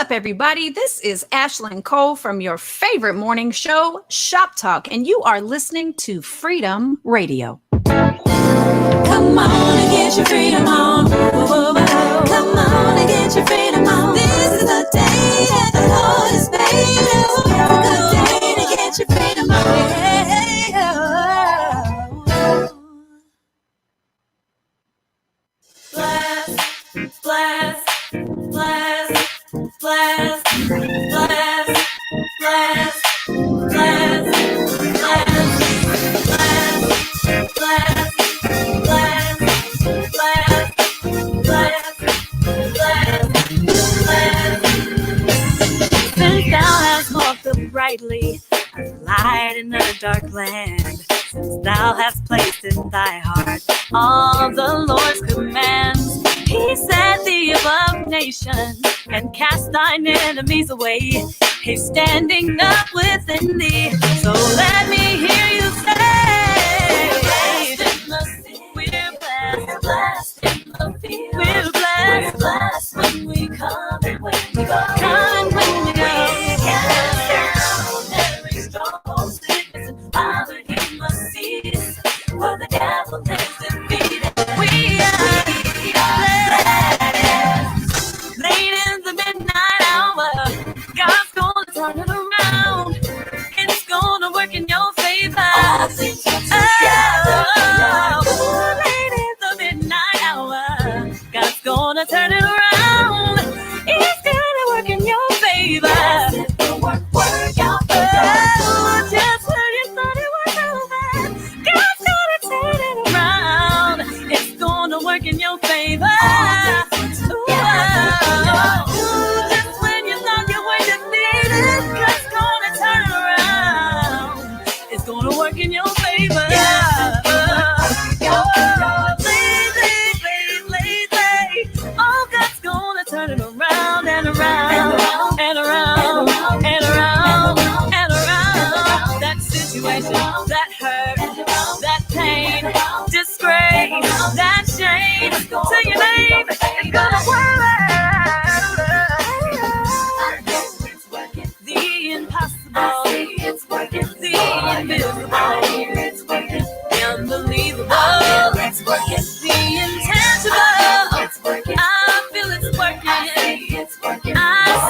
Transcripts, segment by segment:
up, everybody? This is Ashlyn Cole from your favorite morning show, Shop Talk, and you are listening to Freedom Radio. Come on and get your freedom on. Come on and get your freedom on. This is the day that the Lord has made. It's a good day to get your freedom on. Blast, blast, blast, blast, blast, blast, blast, blast, blast. Since thou hast walked uprightly as light in a dark land, since thou hast placed in thy heart all the Lord's commands, He set thee above nations and cast thine enemies away. He's standing up within thee, so let me hear you say, we're blessed in the field. We're blessed when we come and when we go. Come and when we go. We cast down every stronghold, sickness and poverty must cease, for the devil is defeated. We are blessed. Late in the midnight hour, God's gonna turn it around. It's gonna work in your favor. All things come together. Late in the midnight hour, God's gonna turn it around. It's gonna work in your favor. It will work out for you. Just when you thought it was over, God's gonna turn it around. It's gonna work in your favor. Just when you thought you were defeated, God's gonna turn it around. It's gonna work in your favor. Oh, God's gonna turn it around and around and around and around and around. That situation, that hurt, that pain, disgrace, that shame, to your name, it's gonna work. The impossible, it's working. The invisible, it's working. Unbelievable, it's working. The intangible, it's working. I feel it's working. It's working. I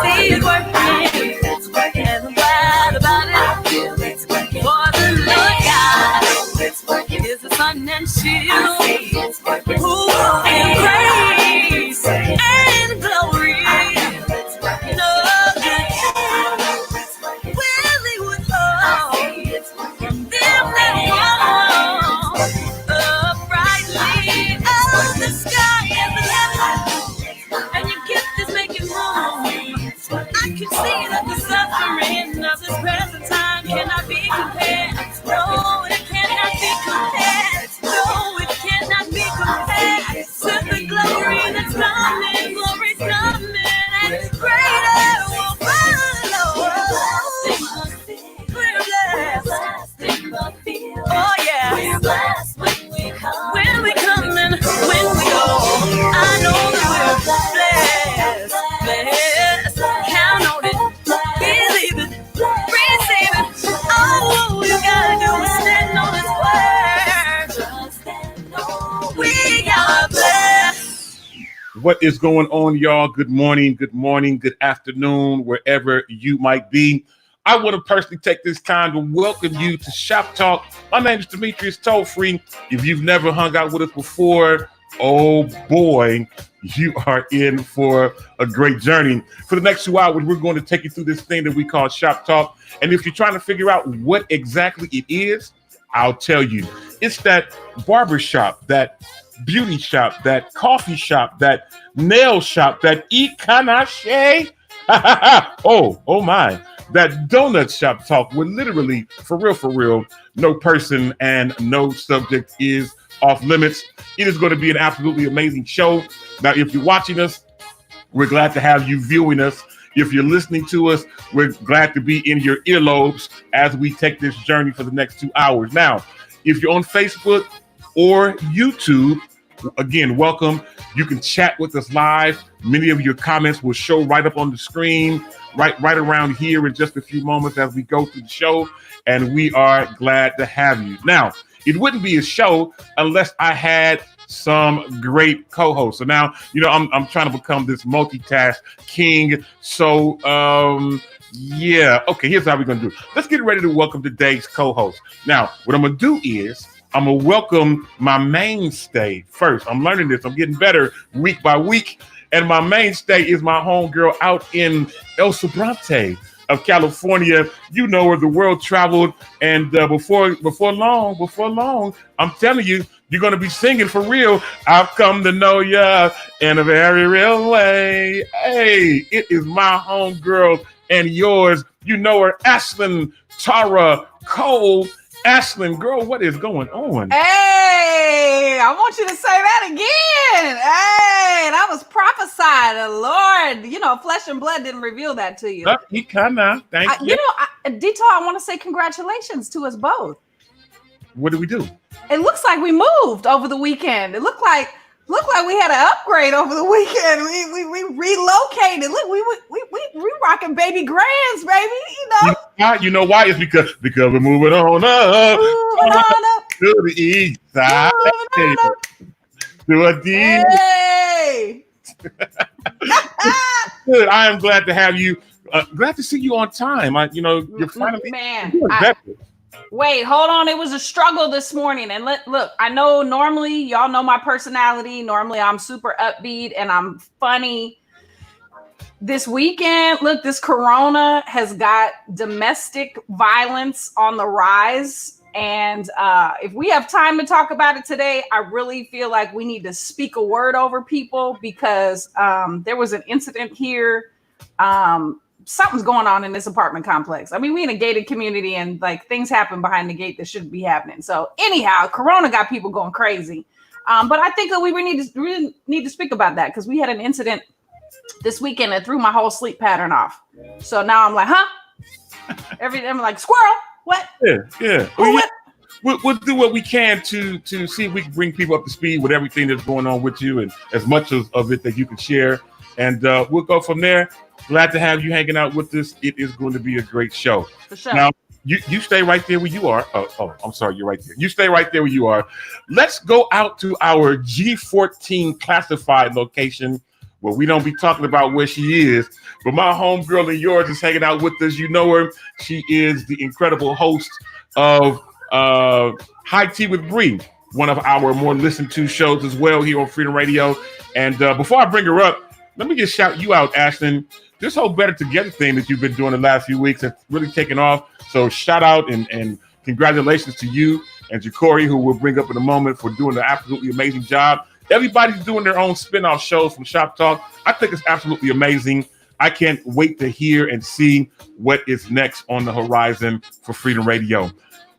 see it working. It's working. And I'm glad about it. I feel it's working. For the Lord God, it's working. Is the sun and shield. I see it's working. Who in praise and glory. It's working. Willie would fall from them that fall uprightly of the sky and the heaven, and your gift is making room. I can see that the suffering of this present time cannot be compared. No, it cannot be compared. No, it cannot be compared to the glory that's coming. Glory's coming, and greater will follow. We're blessed in the field. Oh yeah, we're blessed when we come and when we go. I know that we're blessed. Count on it, believe it, receive it. All you gotta do is stand on His word. We are blessed. What is going on, y'all? Good morning, good afternoon, wherever you might be. I want to personally take this time to welcome you to Shop Talk. My name is Demetrius Tole. If you've never hung out with us before, oh boy, you are in for a great journey. For the next 2 hours, we're going to take you through this thing that we call Shop Talk. And if you're trying to figure out what exactly it is, I'll tell you. It's that barber shop, that beauty shop, that coffee shop, that nail shop, that ikanache. oh my. That donut shop talk where literally, for real, no person and no subject is off limits. It is going to be an absolutely amazing show. Now, if you're watching us, we're glad to have you viewing us. If you're listening to us, we're glad to be in your earlobes as we take this journey for the next 2 hours. Now, if you're on Facebook or YouTube, again, welcome. You can chat with us live. Many of your comments will show right up on the screen, right around here in just a few moments as we go through the show. And we are glad to have you. Now, it wouldn't be a show unless I had some great co-hosts. So now, I'm trying to become this multitask king. So, yeah. Okay, here's how we're going to do it. Let's get ready to welcome today's co-host. Now, what I'm going to do is I'm going to welcome my mainstay first. I'm learning this. I'm getting better week by week. And my mainstay is my homegirl out in El Sobrante of California. You know where the world traveled. And before long, I'm telling you, you're going to be singing for real. I've come to know ya in a very real way. Hey, it is my homegirl and yours. You know her, Ashlyn Tara Cole. Ashlyn, girl, what is going on? Hey, I want you to say that again. Hey, that was prophesied. Lord, flesh and blood didn't reveal that to you. He kind of. Thank you. Dito, I want to say congratulations to us both. What did we do? It looks like we moved over the weekend. It looked like we had an upgrade over the weekend. We relocated. Look, we rocking baby grands, baby. You know why? It's because we're moving on up. To the east side. To a deep. Hey. Good. I am glad to have you. Glad to see you on time. You're finally. Man. Wait, hold on. It was a struggle this morning. And look, I know normally y'all know my personality. Normally I'm super upbeat and I'm funny. This weekend, look, this corona has got domestic violence on the rise. And if we have time to talk about it today, I really feel like we need to speak a word over people because there was an incident here. Something's going on in this apartment complex. I mean, we in a gated community and like things happen behind the gate that shouldn't be happening. So anyhow, corona got people going crazy. But I think that we really need to speak about that because we had an incident this weekend that threw my whole sleep pattern off. So now I'm like, I'm like, squirrel, what? Yeah. We'll do what we can to see if we can bring people up to speed with everything that's going on with you and as much of it that you can share. And we'll go from there. Glad to have you hanging out with us. It is going to be a great show. For sure. Now, you stay right there where you are. Oh, I'm sorry. You're right there. You stay right there where you are. Let's go out to our G14 classified location where we don't be talking about where she is. But my homegirl and yours is hanging out with us. You know her. She is the incredible host of High Tea with Bri, one of our more listened to shows as well here on Freedom Radio. And before I bring her up, let me just shout you out, Ashlyn. This whole Better Together thing that you've been doing the last few weeks has really taken off. So shout out and congratulations to you and Jacoree, who we'll bring up in a moment, for doing an absolutely amazing job. Everybody's doing their own spin-off shows from Shop Talk. I think it's absolutely amazing. I can't wait to hear and see what is next on the horizon for Freedom Radio.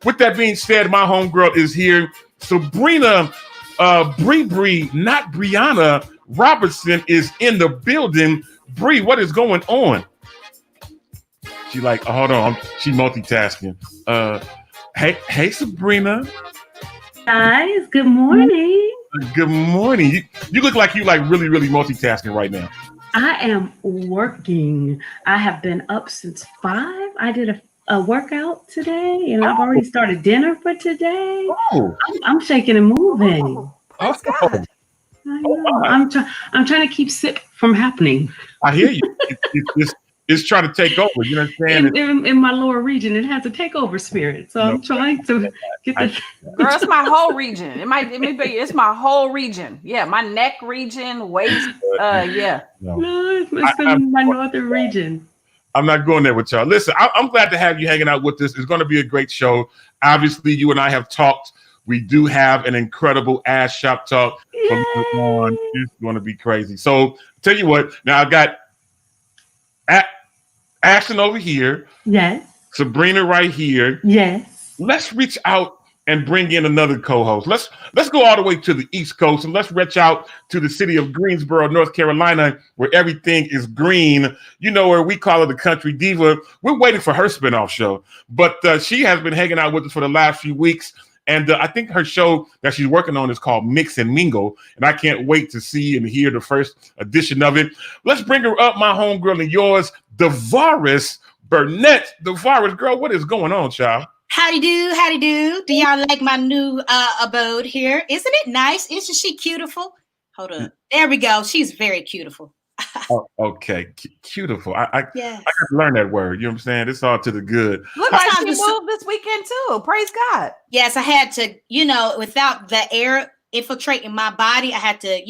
With that being said, my homegirl is here. Sabrina Bri, not Brianna Robertson, is in the building. Bri, what is going on? She like, hold on, she multitasking. Hey, Sabrina. Guys, good morning. Good morning. You look like you like really, really multitasking right now. I am working. I have been up since 5. I did a workout today, and I've already started dinner for today. Oh. I'm shaking and moving. Praise God. I know. I'm trying to keep sick from happening. I hear you. It's trying to take over. You know what I'm saying? In my lower region, it has a takeover spirit. So I'm trying to get the. Girl, it's my whole region. It might be. It's my whole region. Yeah, my neck region, waist. Yeah. No, it's my northern region. I'm not going there with y'all. Listen, I'm glad to have you hanging out with us. It's going to be a great show. Obviously, you and I have talked. We do have an incredible ass shop talk from on. It's going to be crazy. So, tell you what. Now I've got Ashton over here. Yes. Sabrina right here. Yes. Let's reach out and bring in another co-host. Let's go all the way to the East Coast and let's reach out to the city of Greensboro, North Carolina, where everything is green. You know, where we call her the country diva. We're waiting for her spinoff show, but she has been hanging out with us for the last few weeks. And I think her show that she's working on is called Mix and Mingle. And I can't wait to see and hear the first edition of it. Let's bring her up, my homegirl and yours, Davares Burnett. Davares, girl, what is going on, child? Howdy do. Do y'all like my new abode here? Isn't it nice? Isn't she beautiful? Hold on. There we go. She's very beautiful. Oh, okay, beautiful. I Yes. got to learn that word. You know what I'm saying? It's all to the good. Look like she moved this weekend too. Praise God. Yes, I had to, without the air infiltrating my body, I had to,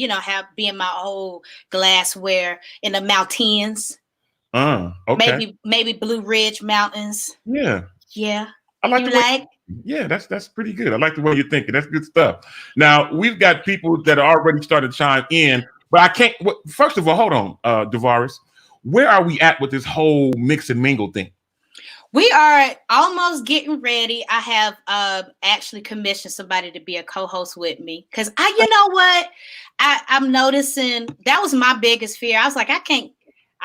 be in my whole glassware in the mountains. Okay. Maybe Blue Ridge Mountains. Yeah. Yeah. I like the way. Yeah, that's pretty good. I like the way you're thinking. That's good stuff. Now we've got people that are already started to chime in, but I can't. First of all, hold on, Davares. Where are we at with this whole mix and mingle thing? We are almost getting ready. I have actually commissioned somebody to be a co-host with me because you know what? I'm noticing that was my biggest fear. I was like, I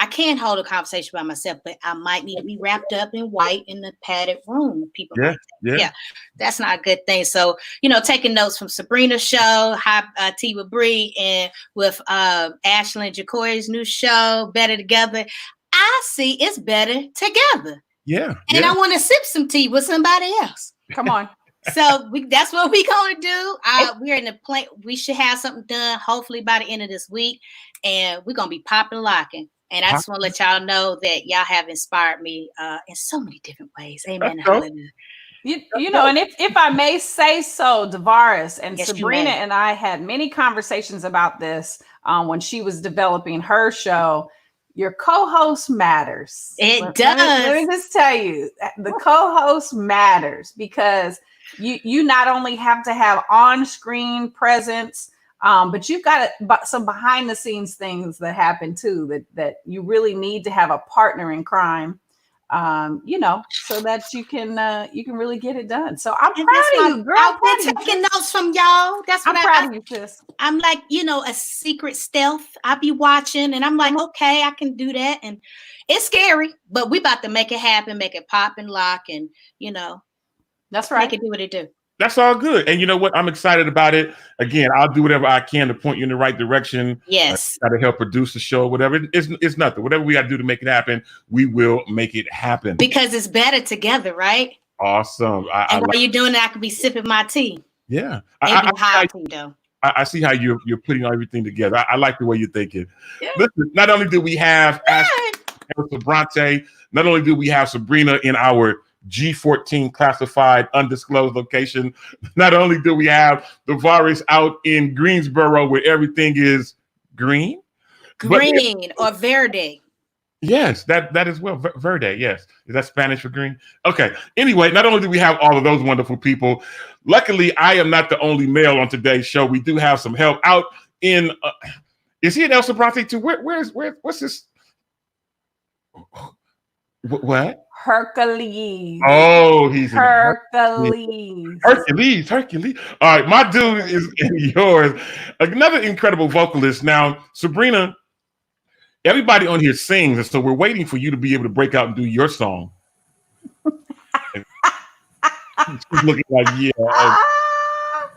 can't hold a conversation by myself, but I might need to be wrapped up in white in the padded room. People, yeah, that's not a good thing. So, taking notes from Sabrina's show, High Tea with Bri, and with Ashley and Jacoree's new show, Better Together. I see it's better together. Yeah, and I want to sip some tea with somebody else. Come on. So that's what we're gonna do. We're in the plan. We should have something done hopefully by the end of this week, and we're gonna be popping and locking. And I just want to let y'all know that y'all have inspired me in so many different ways. Amen. Hallelujah. And if I may say so, Davares and Yes, Sabrina and I had many conversations about this when she was developing her show. Your co-host matters. It does. Let me just tell you, the co-host matters because you not only have to have on-screen presence, but you've got some behind-the-scenes things that happen too. That you really need to have a partner in crime, so that you can really get it done. So I'm proud of you, girl. I've been taking notes from y'all. That's what I'm proud of you, sis. I'm like, a secret stealth. I be watching, and I'm like, okay, I can do that, and it's scary, but we about to make it happen, make it pop and lock, and that's right. Make it do what it do. That's all good. And you know what? I'm excited about it. Again, I'll do whatever I can to point you in the right direction. Yes. Try to help produce the show, whatever. It's nothing. Whatever we got to do to make it happen, we will make it happen. Because it's better together, right? Awesome. And while you're doing that, I could be sipping my tea. Yeah. Hot tea, though. I see how you're putting everything together. I like the way you're thinking. Yeah. Listen, not only do we have Ashley and Bronte, not only do we have Sabrina in our G14 classified undisclosed location. Not only do we have Davares out in Greensboro where everything is green or verde. Yes, that as well. Verde, yes. Is that Spanish for green? Okay. Anyway, not only do we have all of those wonderful people, luckily I am not the only male on today's show. We do have some help out in is he in El Sobrante too? What's this? What? Hercules. Oh, he's Hercules. Hercules. All right, my dude is yours. Another incredible vocalist. Now, Sabrina, everybody on here sings, and so we're waiting for you to be able to break out and do your song. She's looking like, yeah.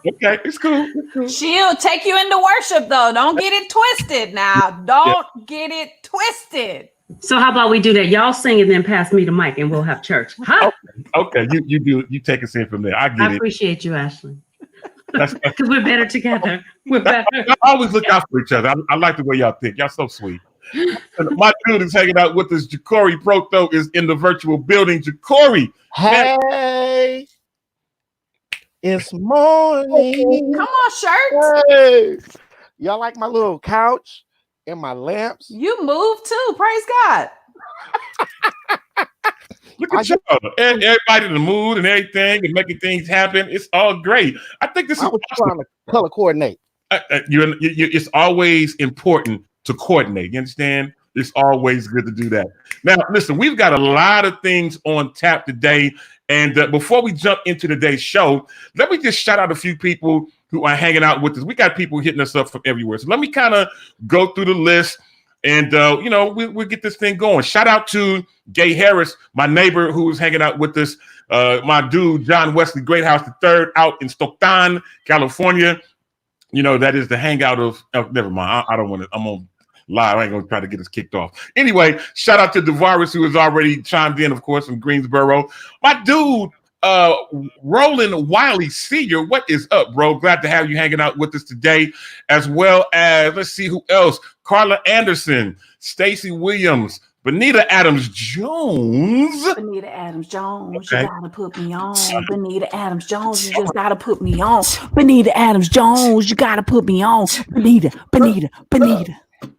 Okay, it's cool. She'll take you into worship, though. Don't get it twisted now. Don't get it twisted. So how about we do that? Y'all sing and then pass me the mic and we'll have church. Huh? Okay. You take us in from there. I appreciate you, Ashley. Because we're better together. We're better. I always look out for each other. I like the way y'all think. Y'all so sweet. My dude is hanging out with us. Jacoree Proto is in the virtual building. Jacoree. Hey. It's morning. Come on, shirt. Hey. Y'all like my little couch and my lamps? You moved too. Praise God. Look at y'all. Everybody in the mood and everything and making things happen. It's all great. I think this is trying to color coordinate. It's always important to coordinate. You understand? It's always good to do that. Now, listen, we've got a lot of things on tap today. And before we jump into today's show, let me just shout out a few people who are hanging out with us. We got people hitting us up from everywhere. So let me kind of go through the list and, we'll get this thing going. Shout out to Gay Harris, my neighbor who was hanging out with us. My dude, John Wesley Greathouse III, out in Stockton, California. You know, that is the hangout of never mind. I don't want to, I'm on live. I ain't going to try to get us kicked off. Anyway, shout out to Davares, who has already chimed in, of course, from Greensboro. My dude, Roland Wiley Sr., what is up, bro? Glad to have you hanging out with us today, as well as, let's see who else, Carla Anderson, Stacy Williams, Benita Adams-Jones. Benita Adams-Jones, Okay. You gotta put me on. Benita Adams-Jones, you just gotta put me on. Benita Adams-Jones, you gotta put me on. Benita.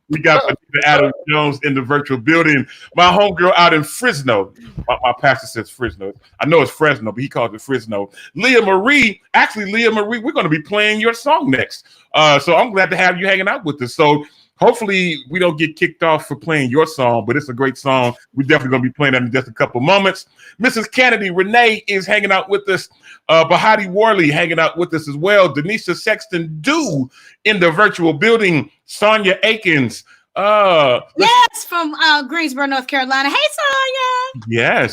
We got Benita Adams-Jones in the virtual building. My homegirl out in Fresno. My pastor says Fresno. I know it's Fresno, but he calls it Fresno. Leah Marie, we're going to be playing your song next. So I'm glad to have you hanging out with us. So hopefully we don't get kicked off for playing your song, but it's a great song. We're definitely going to be playing that in just a couple moments. Mrs. Kennedy Renee is hanging out with us. Bahati Worley hanging out with us as well. Denisha Sexton Dew in the virtual building. Sonia Akins. Yes, from Greensboro, North Carolina. Hey, Sonia.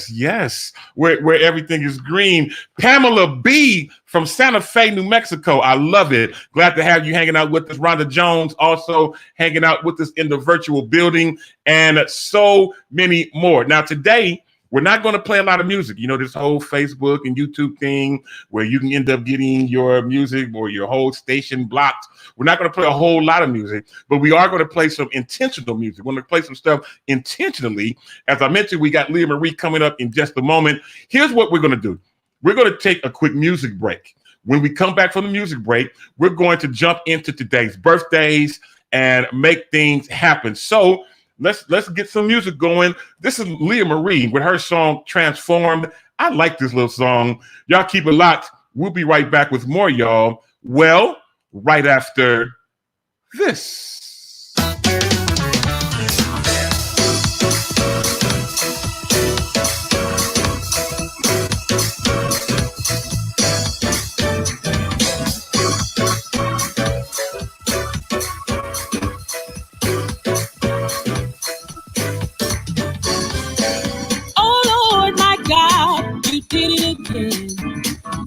Yes. Where everything is green. Pamela B from Santa Fe, New Mexico. I love it. Glad to have you hanging out with us. Rhonda Jones also hanging out with us in the virtual building, and so many more. Now today, we're not going to play a lot of music. You know, this whole Facebook and YouTube thing where you can end up getting your music or your whole station blocked. We're not going to play a whole lot of music, but we are going to play some intentional music. We're going to play some stuff intentionally. As I mentioned, we got Leah Marie coming up in just a moment. Here's what we're going to do. We're going to take a quick music break. When we come back from the music break, we're going to jump into today's birthdays and make things happen. So let's get some music going. This is Leah Marie with her song Transformed. I like this little song. Y'all keep it locked. We'll be right back with more, y'all. Well, right after this.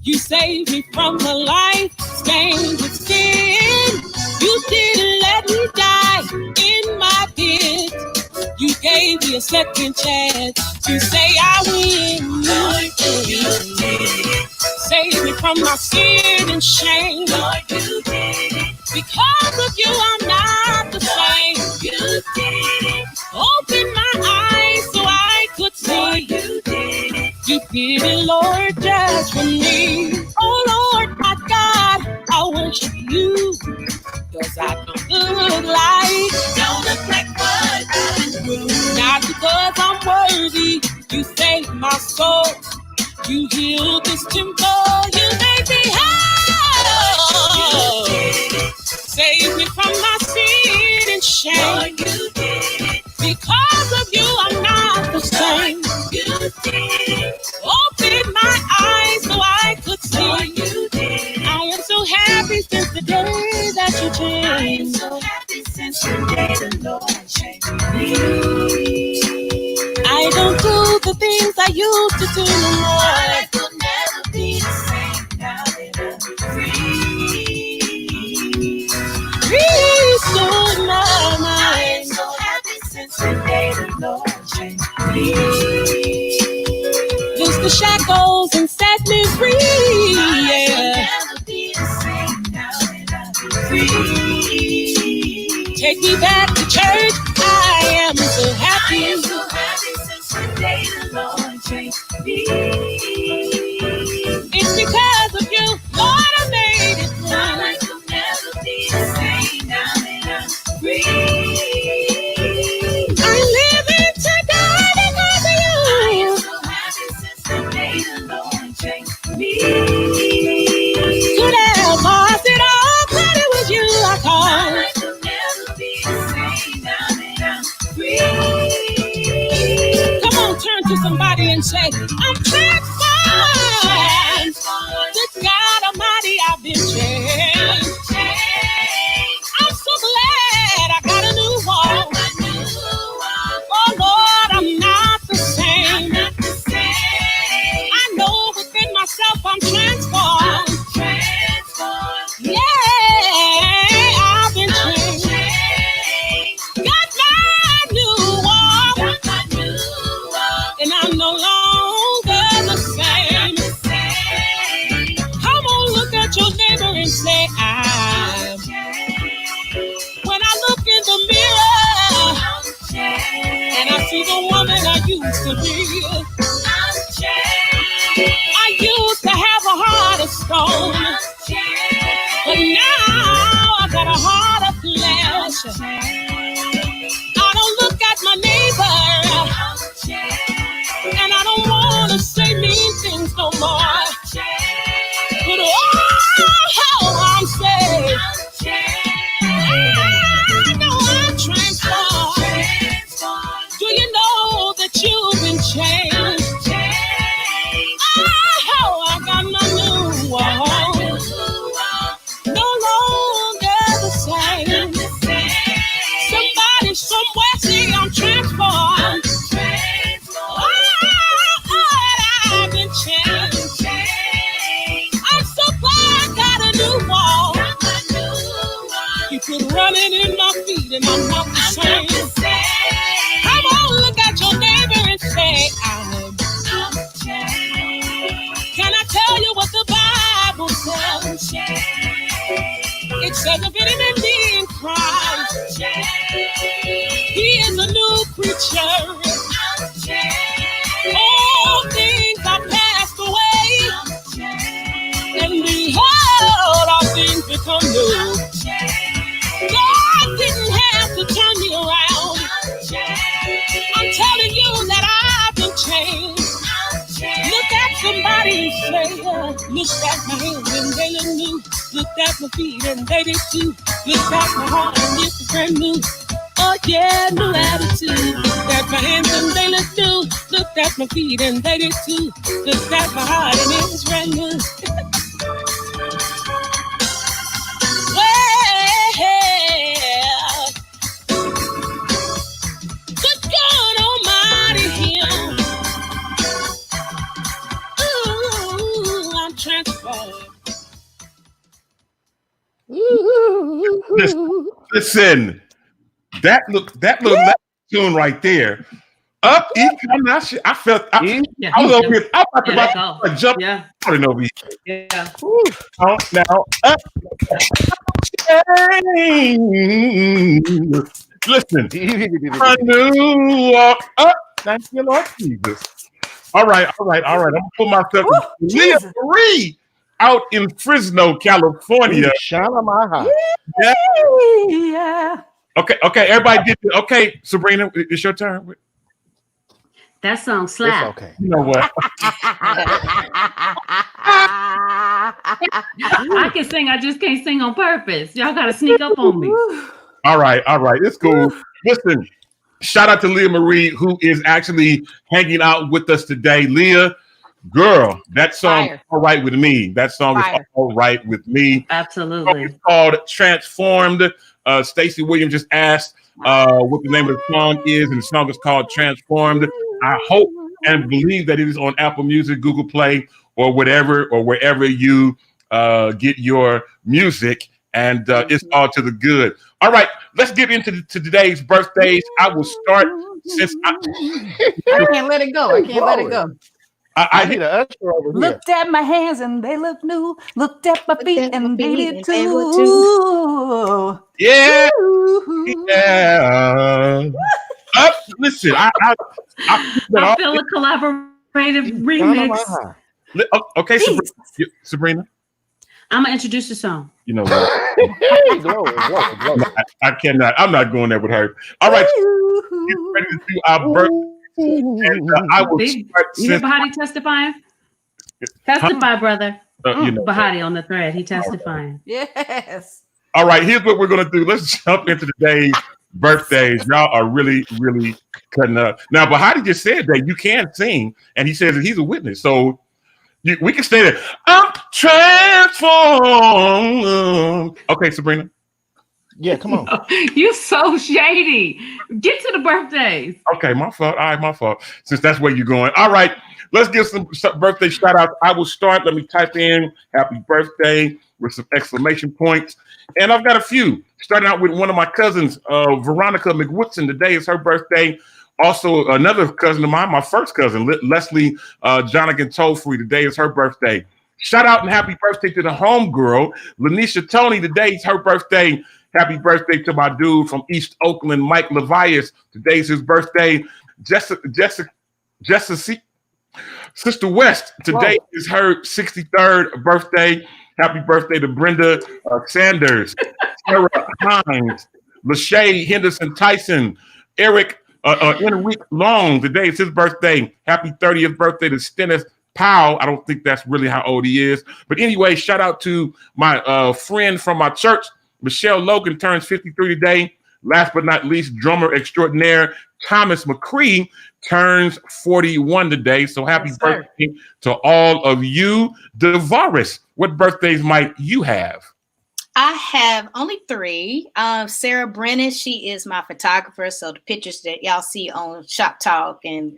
You saved me from a life stained with sin. You didn't let me die in my pit. You gave me a second chance to say I win. Lord, you did it. Save me from my sin and shame. Lord, you did it. Because of you, I'm not the same. You did it. Open my eyes so I could see. Lord, you did it. You did it, Lord, just for me. Oh, Lord, my God, I worship you. Cause I don't look like what I do. Not because I'm worthy. You saved my soul. You healed this temple. You made me whole. Save me from my sin and shame. Lord, you did it. Because of you, I'm not the same. You did. Open my eyes so I could see. Lord, you did. I am so happy since the day that you changed. I am so happy since the day the Lord changed me. I don't do the things I used to do no more. My life will never be the same now that I'm free. Restore my mind. I am so happy since the day the Lord changed me. Loose the shackles and set me free. Yeah. Never be the same now that I'm free. Take me back to church. I am so happy. I am so happy since the day the Lord changed me. It's because of you, Lord, I made it through. My life will never be the same now that I'm free. I'm living today because of you. I am so happy since the day the Lord changed me. Could have lost it all, but it was you I called. My life will never be the same now that I'm free. Come on, turn to somebody and say, I'm transformed. Good God Almighty, I've been changed. I'm so glad I got a new walk. Oh Lord, I'm not the same. I know and say I'm. When I look in the mirror and I see the woman I used to be, I used to have a heart of stone, but now I got a heart of flesh. I don't look at my neighbor and I don't want to say mean things no more. But how I'm saved, I know I'm transformed. Do you know that you've been changed? Oh, I got my new one. No longer the same. Somebody somewhere see I'm transformed. I've been changed. I'm so glad I got a new wall. You put running in my feet and I'm not the same. Come on, look at your neighbor and say I'm. Can I tell you what the Bible says? It says if any man be in Christ, he is a new creature. All things are passed away, and behold, all things become new. God didn't have to turn me around. I'm telling you that I've been changed. Look at somebody and say, look at my hands and they look new. Look at my feet and they did too. Look at my heart and it's brand new. Oh yeah, new attitude. Look at my hands and they look new. Look at my feet and they did too. Look at my heart and it's brand new. Well, good God Almighty here. Ooh, I'm transformed. Listen, that little tune right there. Up, I felt I was over here. I was about to jump over here. Yeah. Now up. Listen, I knew walk up. Thank you, Lord Jesus. All right. I'm gonna put myself in Jacoree out in Fresno, California. Yeah. Okay, everybody did it. Okay, Sabrina, it's your turn. That song slap. It's okay. You know what? I can sing, I just can't sing on purpose. Y'all gotta sneak up on me. All right. It's cool. Listen, shout out to Leah Marie, who is actually hanging out with us today. Leah, girl, that song is all right with me. That song is all right with me. Absolutely. It's called Transformed. Stacey Williams just asked what the name of the song is, and the song is called Transformed. I hope and believe that it is on Apple Music, Google Play, or wherever you get your music, and it's all to the good. All right, let's get into today's birthdays. I will start since I can't let it go. I need an usher over here. Looked at my hands and they look new. Looked at my feet and they did too. Yeah. Listen, I feel a collaborative remix. Okay, Sabrina. I'm gonna introduce the song. You know what? I cannot. I'm not going there with her. All right. Get ready to do our birthday. And I will start. You hear Bahati testifying? Testify, brother. Bahati on the thread. He testifying. Yes. All right. Here's what we're gonna do. Let's jump into today's birthdays. Y'all are really, really cutting up. Now, Bahati just said that you can sing, and he says that he's a witness. So we can stay there. I'm transformed. Okay, Sabrina. Yeah, come on. You so shady. Get to the birthdays. Okay, my fault. All right, my fault. Since that's where you're going. All right, let's give some birthday shout outs. I will start. Let me type in happy birthday with some exclamation points. And I've got a few. Starting out with one of my cousins, Veronica McWoodson. Today is her birthday. Also, another cousin of mine, my first cousin, Leslie Jonathan Tole. Today is her birthday. Shout out and happy birthday to the homegirl, Lanisha Tony. Today's her birthday. Happy birthday to my dude from East Oakland, Mike Levias. Today's his birthday. Jessica, Sister West. Today is her 63rd birthday. Happy birthday to Brenda Sanders, Sarah Hines, Lachey Henderson Tyson, Eric Enrique Long. Today is his birthday. Happy 30th birthday to Stennis Powell. I don't think that's really how old he is. But anyway, shout out to my friend from my church, Michelle Logan, turns 53 today. Last but not least, drummer extraordinaire Thomas McCree turns 41 today. So happy birthday to all of you. Davares, what birthdays might you have? I have only 3. Sarah Brennan, she is my photographer. So the pictures that y'all see on Shop Talk and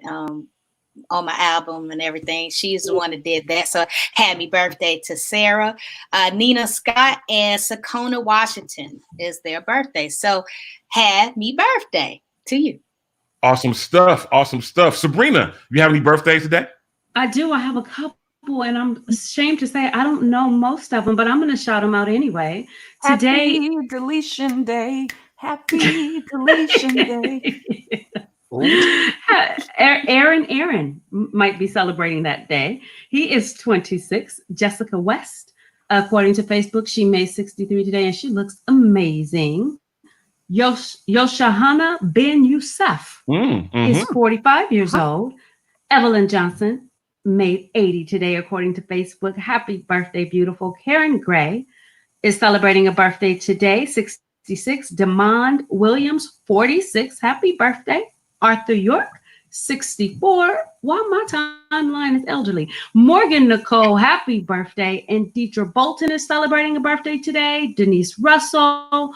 on my album and everything, she's the one that did that. So happy birthday to Sarah. Nina Scott and Sakona Washington is their birthday. So happy birthday to you. Awesome stuff. Awesome stuff. Sabrina, you have any birthdays today? I do. I have a couple, and I'm ashamed to say I don't know most of them, but I'm going to shout them out anyway. Today, Happy Deletion Day. Happy Deletion Day. Aaron might be celebrating that day. He is 26. Jessica West, according to Facebook, she made 63 today, and she looks amazing. Yoshahana bin Youssef is 45 years old. Evelyn Johnson made 80 today, according to Facebook. Happy birthday, beautiful. Karen Gray is celebrating a birthday today, 66. Demond Williams, 46. Happy birthday. Arthur York, 64. Wow, my timeline is elderly. Morgan Nicole, happy birthday. And Deidre Bolton is celebrating a birthday today. Denise Russell,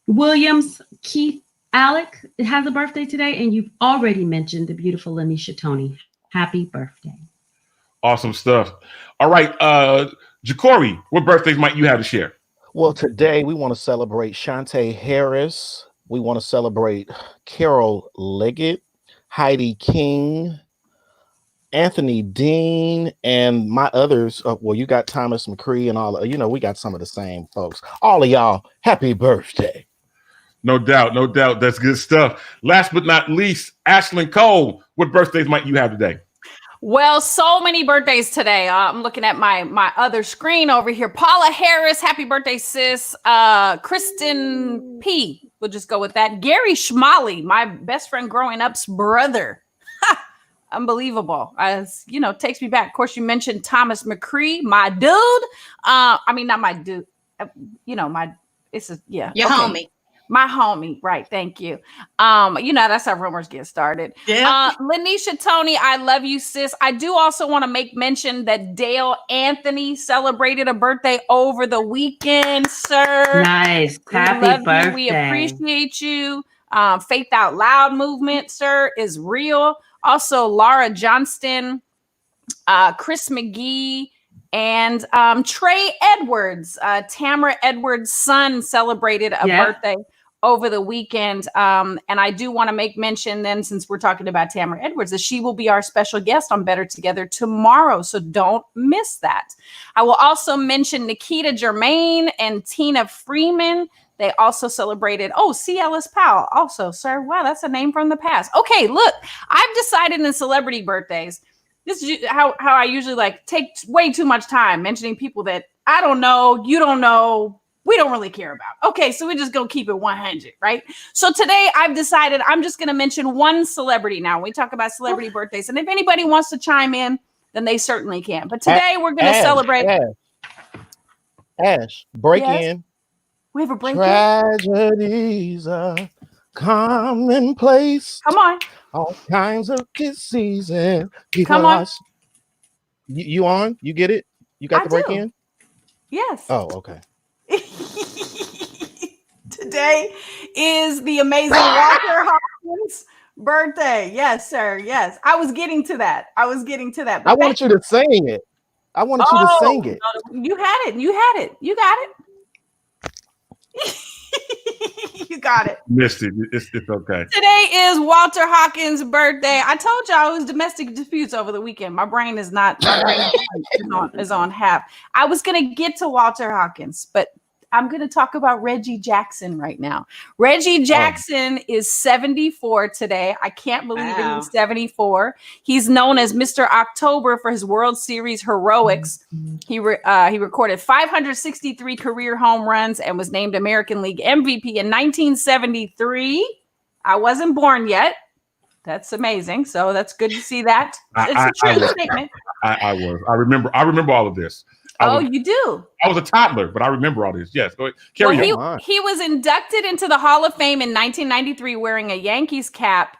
Williams, Keith Alec has a birthday today. And you've already mentioned the beautiful Lanisha Tony. Happy birthday. Awesome stuff. All right, Jacoree, what birthdays might you have to share? Well, today we want to celebrate Shantae Harris. We want to celebrate Carol Leggett, Heidi King, Anthony Dean, and my others. Well, you got Thomas McCree and all. We got some of the same folks. All of y'all, happy birthday. No doubt, no doubt. That's good stuff. Last but not least, Ashlyn Cole, what birthdays might you have today? Well, so many birthdays today. I'm looking at my other screen over here. Paula Harris, happy birthday, sis. Kristen P, we'll just go with that. Gary Schmally, my best friend growing up's brother. Unbelievable. As takes me back. Of course, you mentioned Thomas McCree, my dude. Not my dude. Your homie. My homie, right? Thank you. That's how rumors get started. Yeah. Lanisha Tony, I love you, sis. I do also want to make mention that Dale Anthony celebrated a birthday over the weekend, sir. Nice. Happy birthday. We appreciate you. Faith Out Loud movement, sir, is real. Also, Laura Johnston, Chris McGee, and Trey Edwards, Tamara Edwards' son, celebrated a birthday over the weekend. And I do want to make mention then, since we're talking about Tamara Edwards, that she will be our special guest on Better Together tomorrow. So don't miss that. I will also mention Nikita Germain and Tina Freeman. They also celebrated, C. Ellis Powell also, sir. Wow, that's a name from the past. Okay, look, I've decided in celebrity birthdays, this is how I usually take way too much time mentioning people that I don't know, you don't know, we don't really care about. Okay, so we're just going to keep it 100, right? So today I've decided I'm just going to mention one celebrity now. We talk about celebrity birthdays. And if anybody wants to chime in, then they certainly can. But today we're going to celebrate. Ash, break in. We have a break in. Tragedies are commonplace. Come on. All kinds of diseases. Come on. You on? You get it? You got the break in? Yes. Oh, okay. Today is the amazing Walker Hawkins' birthday. Yes, sir. Yes. I was getting to that. I wanted you to sing it. You had it. You got it. You got it. Missed it. It's okay. Today is Walter Hawkins' birthday. I told y'all it was domestic disputes over the weekend. My brain is not. My brain is on half. I was gonna get to Walter Hawkins, but I'm going to talk about Reggie Jackson right now. Reggie Jackson is 74 today. I can't believe it. He's 74. He's known as Mr. October for his World Series heroics. He recorded 563 career home runs and was named American League MVP in 1973. I wasn't born yet. That's amazing. So that's good to see that. It's a true statement. I was. I remember all of this. You do? I was a toddler, but I remember all this. Yes, go ahead. Carry on. He was inducted into the Hall of Fame in 1993 wearing a Yankees cap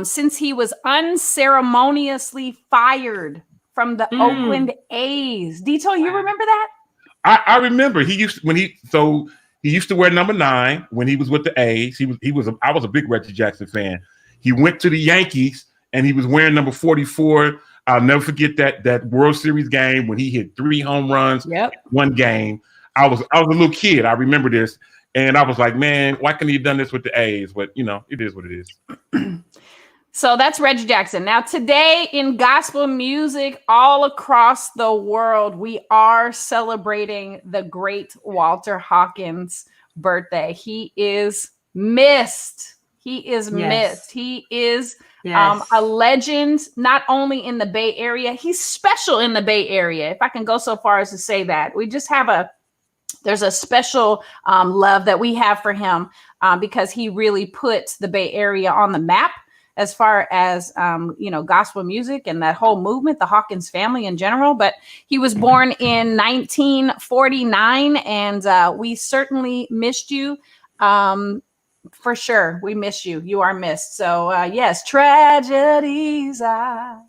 since he was unceremoniously fired from the Oakland A's. Dito, you remember that? I remember he used to wear number 9 when he was with the A's. I was a big Reggie Jackson fan. He went to the Yankees and he was wearing number 44. I'll never forget that World Series game when he hit 3 home runs, one game. I was a little kid. I remember this. And I was like, man, why couldn't he have done this with the A's? But, it is what it is. So that's Reggie Jackson. Now, today in gospel music all across the world, we are celebrating the great Walter Hawkins' birthday. He is missed. He is missed. He is a legend, not only in the Bay Area, he's special in the Bay Area, if I can go so far as to say that. We just have there's a special love that we have for him because he really put the Bay Area on the map as far as, gospel music and that whole movement, the Hawkins family in general. But he was born in 1949, and we certainly missed you. For sure. We miss you. You are missed. So, yes, tragedies are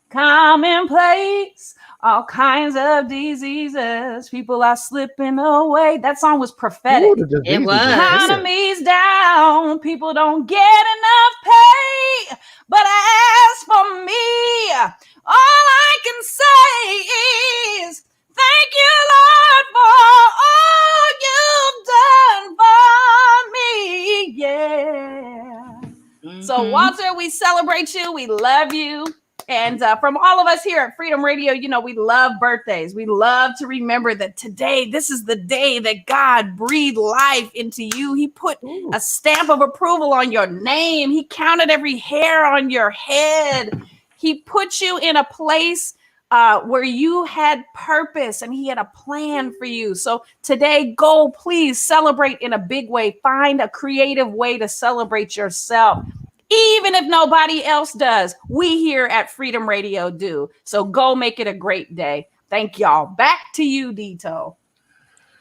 commonplace. All kinds of diseases. People are slipping away. That song was prophetic. Ooh, it was. Economy's down. People don't get enough pay. But as for me, all I can say is thank you, Lord, for all you've done for me. Yeah. Mm-hmm. So, Walter, we celebrate you. We love you. And from all of us here at Freedom Radio, we love birthdays. We love to remember that today, this is the day that God breathed life into you. He put a stamp of approval on your name. He counted every hair on your head. He put you in a place where you had purpose and he had a plan for you. So today, go please celebrate in a big way. Find a creative way to celebrate yourself. Even if nobody else does, we here at Freedom Radio do. So go make it a great day. Thank y'all. Back to you, Dito.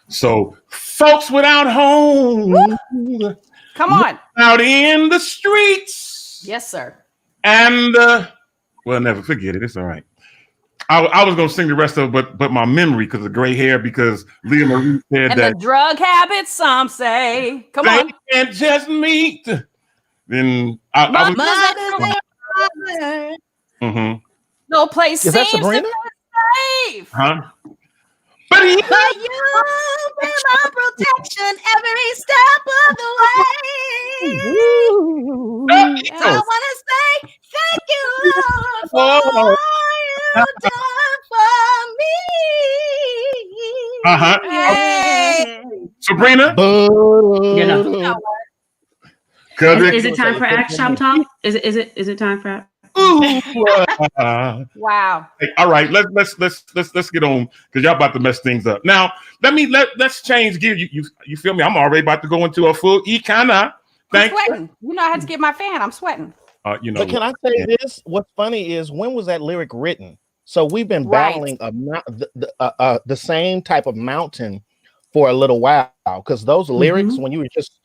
So folks without home. Woo! Come on. Out in the streets. Yes, sir. And, never forget it. It's all right. I was going to sing the rest of it, but my memory, because of gray hair, because Leah Marie said and that. And the drug habits, some say. Come on. They can't just meet. Then I was. No place seems to be safe. Huh? But you've been my protection every step of the way. And I want to say thank you, Lord, for all you've done for me. Hey. Sabrina? Is it time for Act Shop Talk? Is it time for Act? Wow. Hey, all right, let's get on because y'all about to mess things up. Now, let's change gear. You feel me? I'm already about to go into a full Ikana. I'm sweating. I had to get my fan. I'm sweating. But can I say this? What's funny is when was that lyric written? So we've been battling the same type of mountain for a little while because those lyrics, when you were just,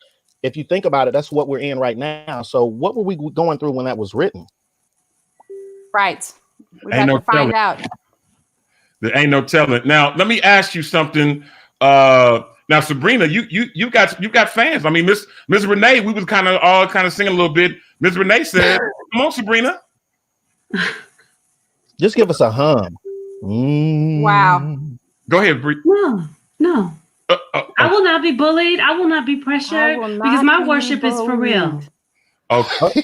if you think about it, that's what we're in right now. So what were we going through when that was written? Right. We have to find out. There ain't no telling. Now, let me ask you something. Now, Sabrina, you got fans. I mean, Miss Renee, we was kind of singing a little bit. Miss Renee said, "Come on, Sabrina." Just give us a hum. Wow. Go ahead, Bri. No. I will not be bullied. I will not be pressured because my worship is for real. Okay.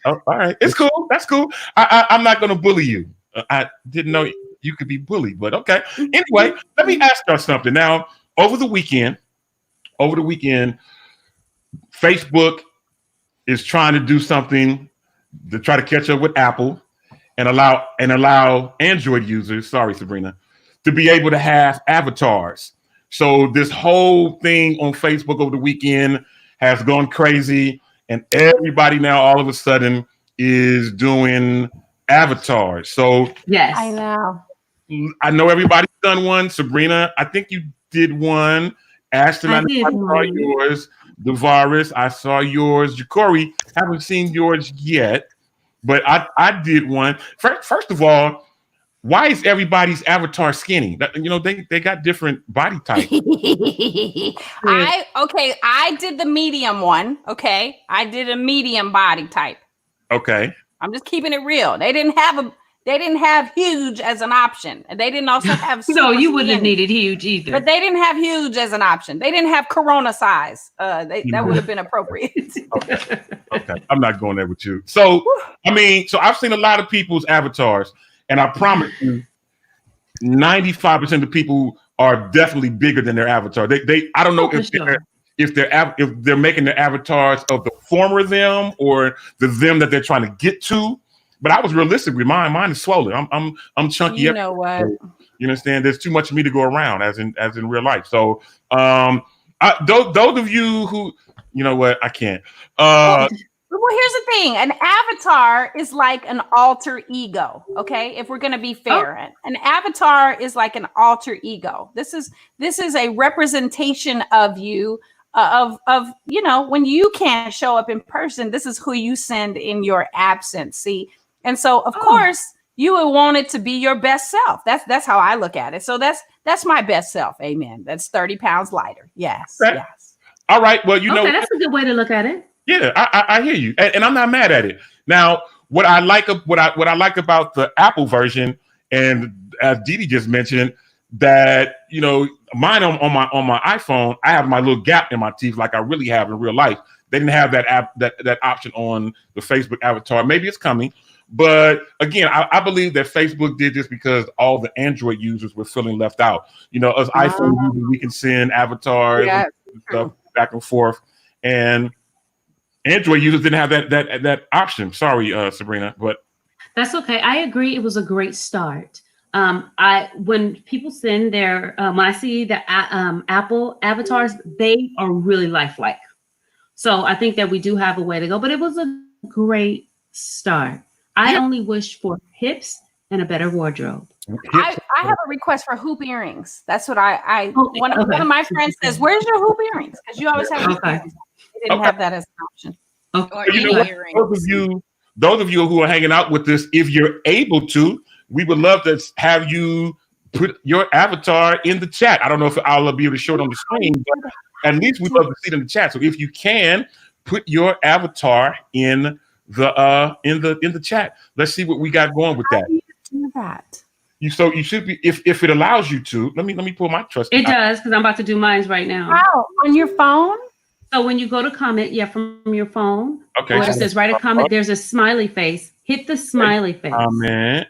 All right. It's cool. That's cool. I'm not going to bully you. I didn't know you could be bullied, but okay. Anyway, let me ask y'all something. Now, over the weekend, Facebook is trying to do something to try to catch up with Apple and allow Android users, sorry, Sabrina, to be able to have avatars. So this whole thing on Facebook over the weekend has gone crazy, and everybody now all of a sudden is doing avatars. So yes, I know everybody's done one. Sabrina, I think you did one. Ashton, I saw yours. Davares, I saw yours. Jacoree, haven't seen yours yet, but I did one. First of all, why is everybody's avatar skinny? They got different body types. I did the medium one. Okay, I did a medium body type. Okay, I'm just keeping it real. They didn't have huge as an option, and they didn't also have. No, you wouldn't have needed huge either. But they didn't have huge as an option. They didn't have Corona size. That would have been appropriate. Okay, I'm not going there with you. So I've seen a lot of people's avatars, and I promise you, 95% of the people are definitely bigger than their avatar. I don't know if they're making their avatars of the former them or the them that they're trying to get to. But I was realistic with mine. Mine is swollen. I'm chunky. You know what? You understand? There's too much of me to go around, as in real life. So, those of you who, you know what, I can't. Well, here's the thing: an avatar is like an alter ego. Okay, if we're gonna be fair, an avatar is like an alter ego. This is a representation of you. Of when you can't show up in person, this is who you send in your absence. See. And so, of course, you would want it to be your best self. That's how I look at it. So that's my best self. Amen. That's 30 pounds lighter. Yes. Okay. Yes. All right. Well, that's a good way to look at it. Yeah, I hear you, and I'm not mad at it. Now, what I like about the Apple version, and as Dee Dee just mentioned, that mine on my iPhone, I have my little gap in my teeth like I really have in real life. They didn't have that option on the Facebook avatar. Maybe it's coming. But again, I believe that Facebook did this because all the Android users were feeling left out. As iPhone users, we can send avatars and stuff back and forth, and Android users didn't have that option. Sorry, Sabrina, but that's okay. I agree. It was a great start. When people send their when I see the Apple avatars, they are really lifelike. So I think that we do have a way to go, but it was a great start. I only wish for hips and a better wardrobe. I have a request for hoop earrings. That's what one of my friends says, "Where's your hoop earrings?" Because you always have hoop earrings. They didn't have that as an option. Or those of you who are hanging out with this, if you're able to, we would love to have you put your avatar in the chat. I don't know if I'll be able to show it on the screen, but at least we'd love to see it in the chat. So if you can, put your avatar in the chat. Let's see what we got going with that. How do you do that? You should be if it allows you to. Let me pull my trust. It does, because I'm about to do mine right now. How? On your phone? So when you go to comment, from your phone, okay, where it says write a comment, there's a smiley face. Hit the smiley face. Comment.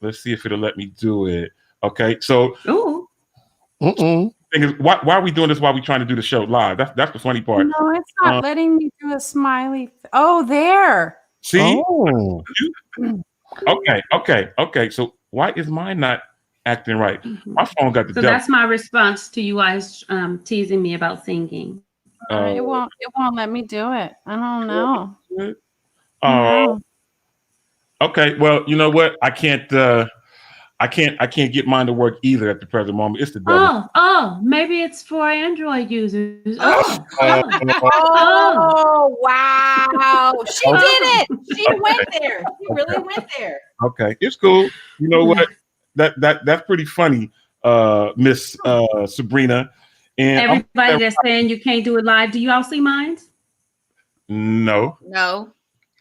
Let's see if it'll let me do it. Okay, so thing is, why are we doing this while we're trying to do the show live? That's the funny part. No, it's not letting me do a smiley. Oh, there. See? Oh. Okay. So why is mine not acting right? My phone got the devil. That's my response to you guys teasing me about singing. It won't let me do it. I don't know. Okay. Well, you know what? I can't get mine to work either at the present moment. It's the devil. Oh, maybe it's for Android users. Oh, wow. She did it. She went there. She really went there. Okay. It's cool. You know what? That's pretty funny, Miss Sabrina. And everybody that's saying you can't do it live, do you all see mine? No.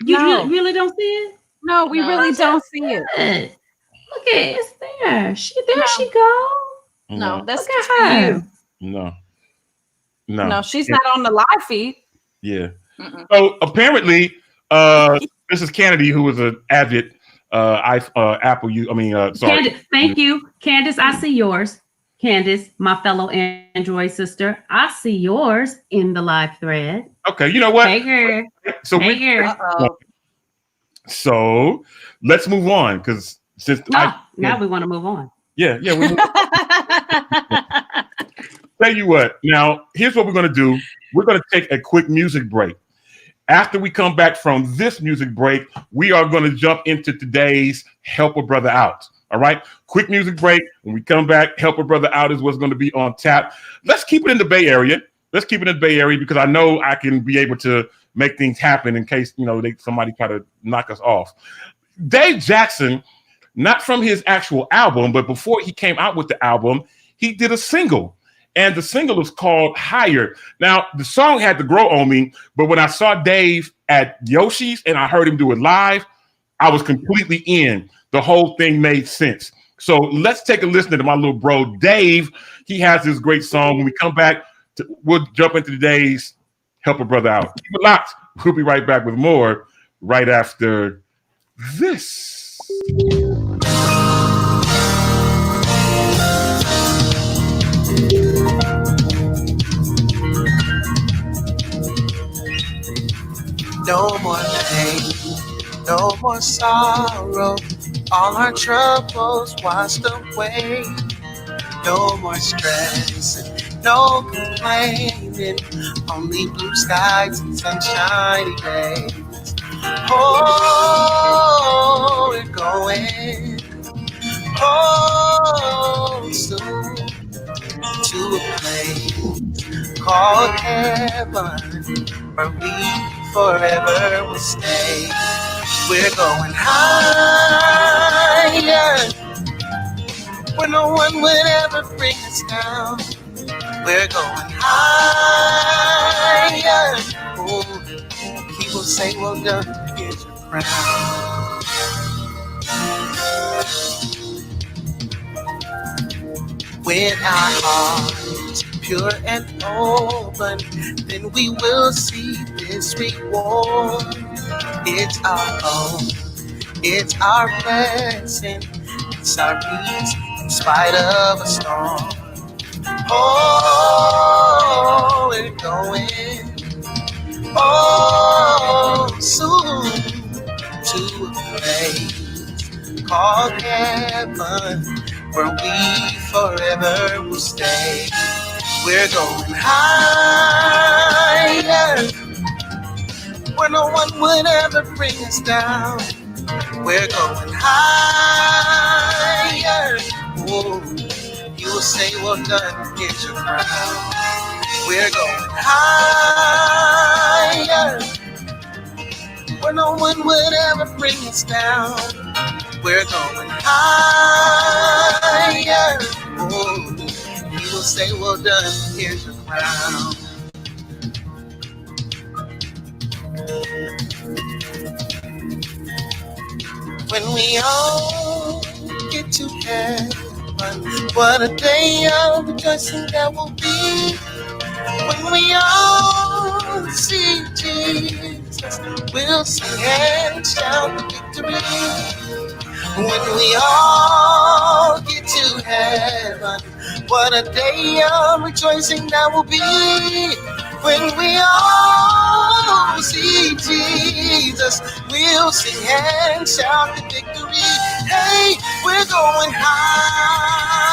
You really don't see it? No, we really don't see it. Look at it. It's there. She go. No, that's just for you. No, No, she's not on the live feed. Yeah. So apparently, Mrs. Kennedy, who was an avid Apple, sorry. Candace, thank you, Candace. I see yours, Candace, my fellow Android sister. I see yours in the live thread. Okay, you know what? Hey, girl. So So let's move on because now we want to move on. Yeah. Tell you what. Now here's what we're going to do. We're going to take a quick music break. After we come back from this music break, we are going to jump into today's Help a Brother Out. All right, quick music break. When we come back, Help a Brother Out is what's going to be on tap. Let's keep it in the Bay Area. Because I know I can be able to make things happen in case somebody try to knock us off. Dave Jackson, not from his actual album, but before he came out with the album, he did a single. And the single is called Higher. Now, the song had to grow on me, but when I saw Dave at Yoshi's and I heard him do it live, I was completely in. The whole thing made sense. So let's take a listen to my little bro, Dave. He has this great song. When we come back, we'll jump into today's Help a Brother Out. Keep it locked. We'll be right back with more right after this. No more pain, no more sorrow. All our troubles washed away. No more stress, no complaining. Only blue skies and sunshiny days. Oh, we're going soon to a place called heaven, where we forever will stay. We're going higher, where no one would ever bring us down. We're going higher. Oh, he will say, well done, here's your crown. When our hearts pure and open, then we will see this reward. It's our own, it's our blessing, it's our peace in spite of a storm. Oh, we're going soon to a place called heaven, where we forever will stay. We're going higher, where no one would ever bring us down. We're going higher. Oh, you will say, well done, here's your crown. We're going higher, where no one would ever bring us down. We're going higher. Oh, you will say, well done, here's your crown. When we all get to heaven, what a day of rejoicing that will be. When we all see Jesus, we'll sing and shout the victory. When we all get to heaven, what a day of rejoicing that will be. When we all see Jesus, we'll sing and shout the victory. Hey, we're going higher,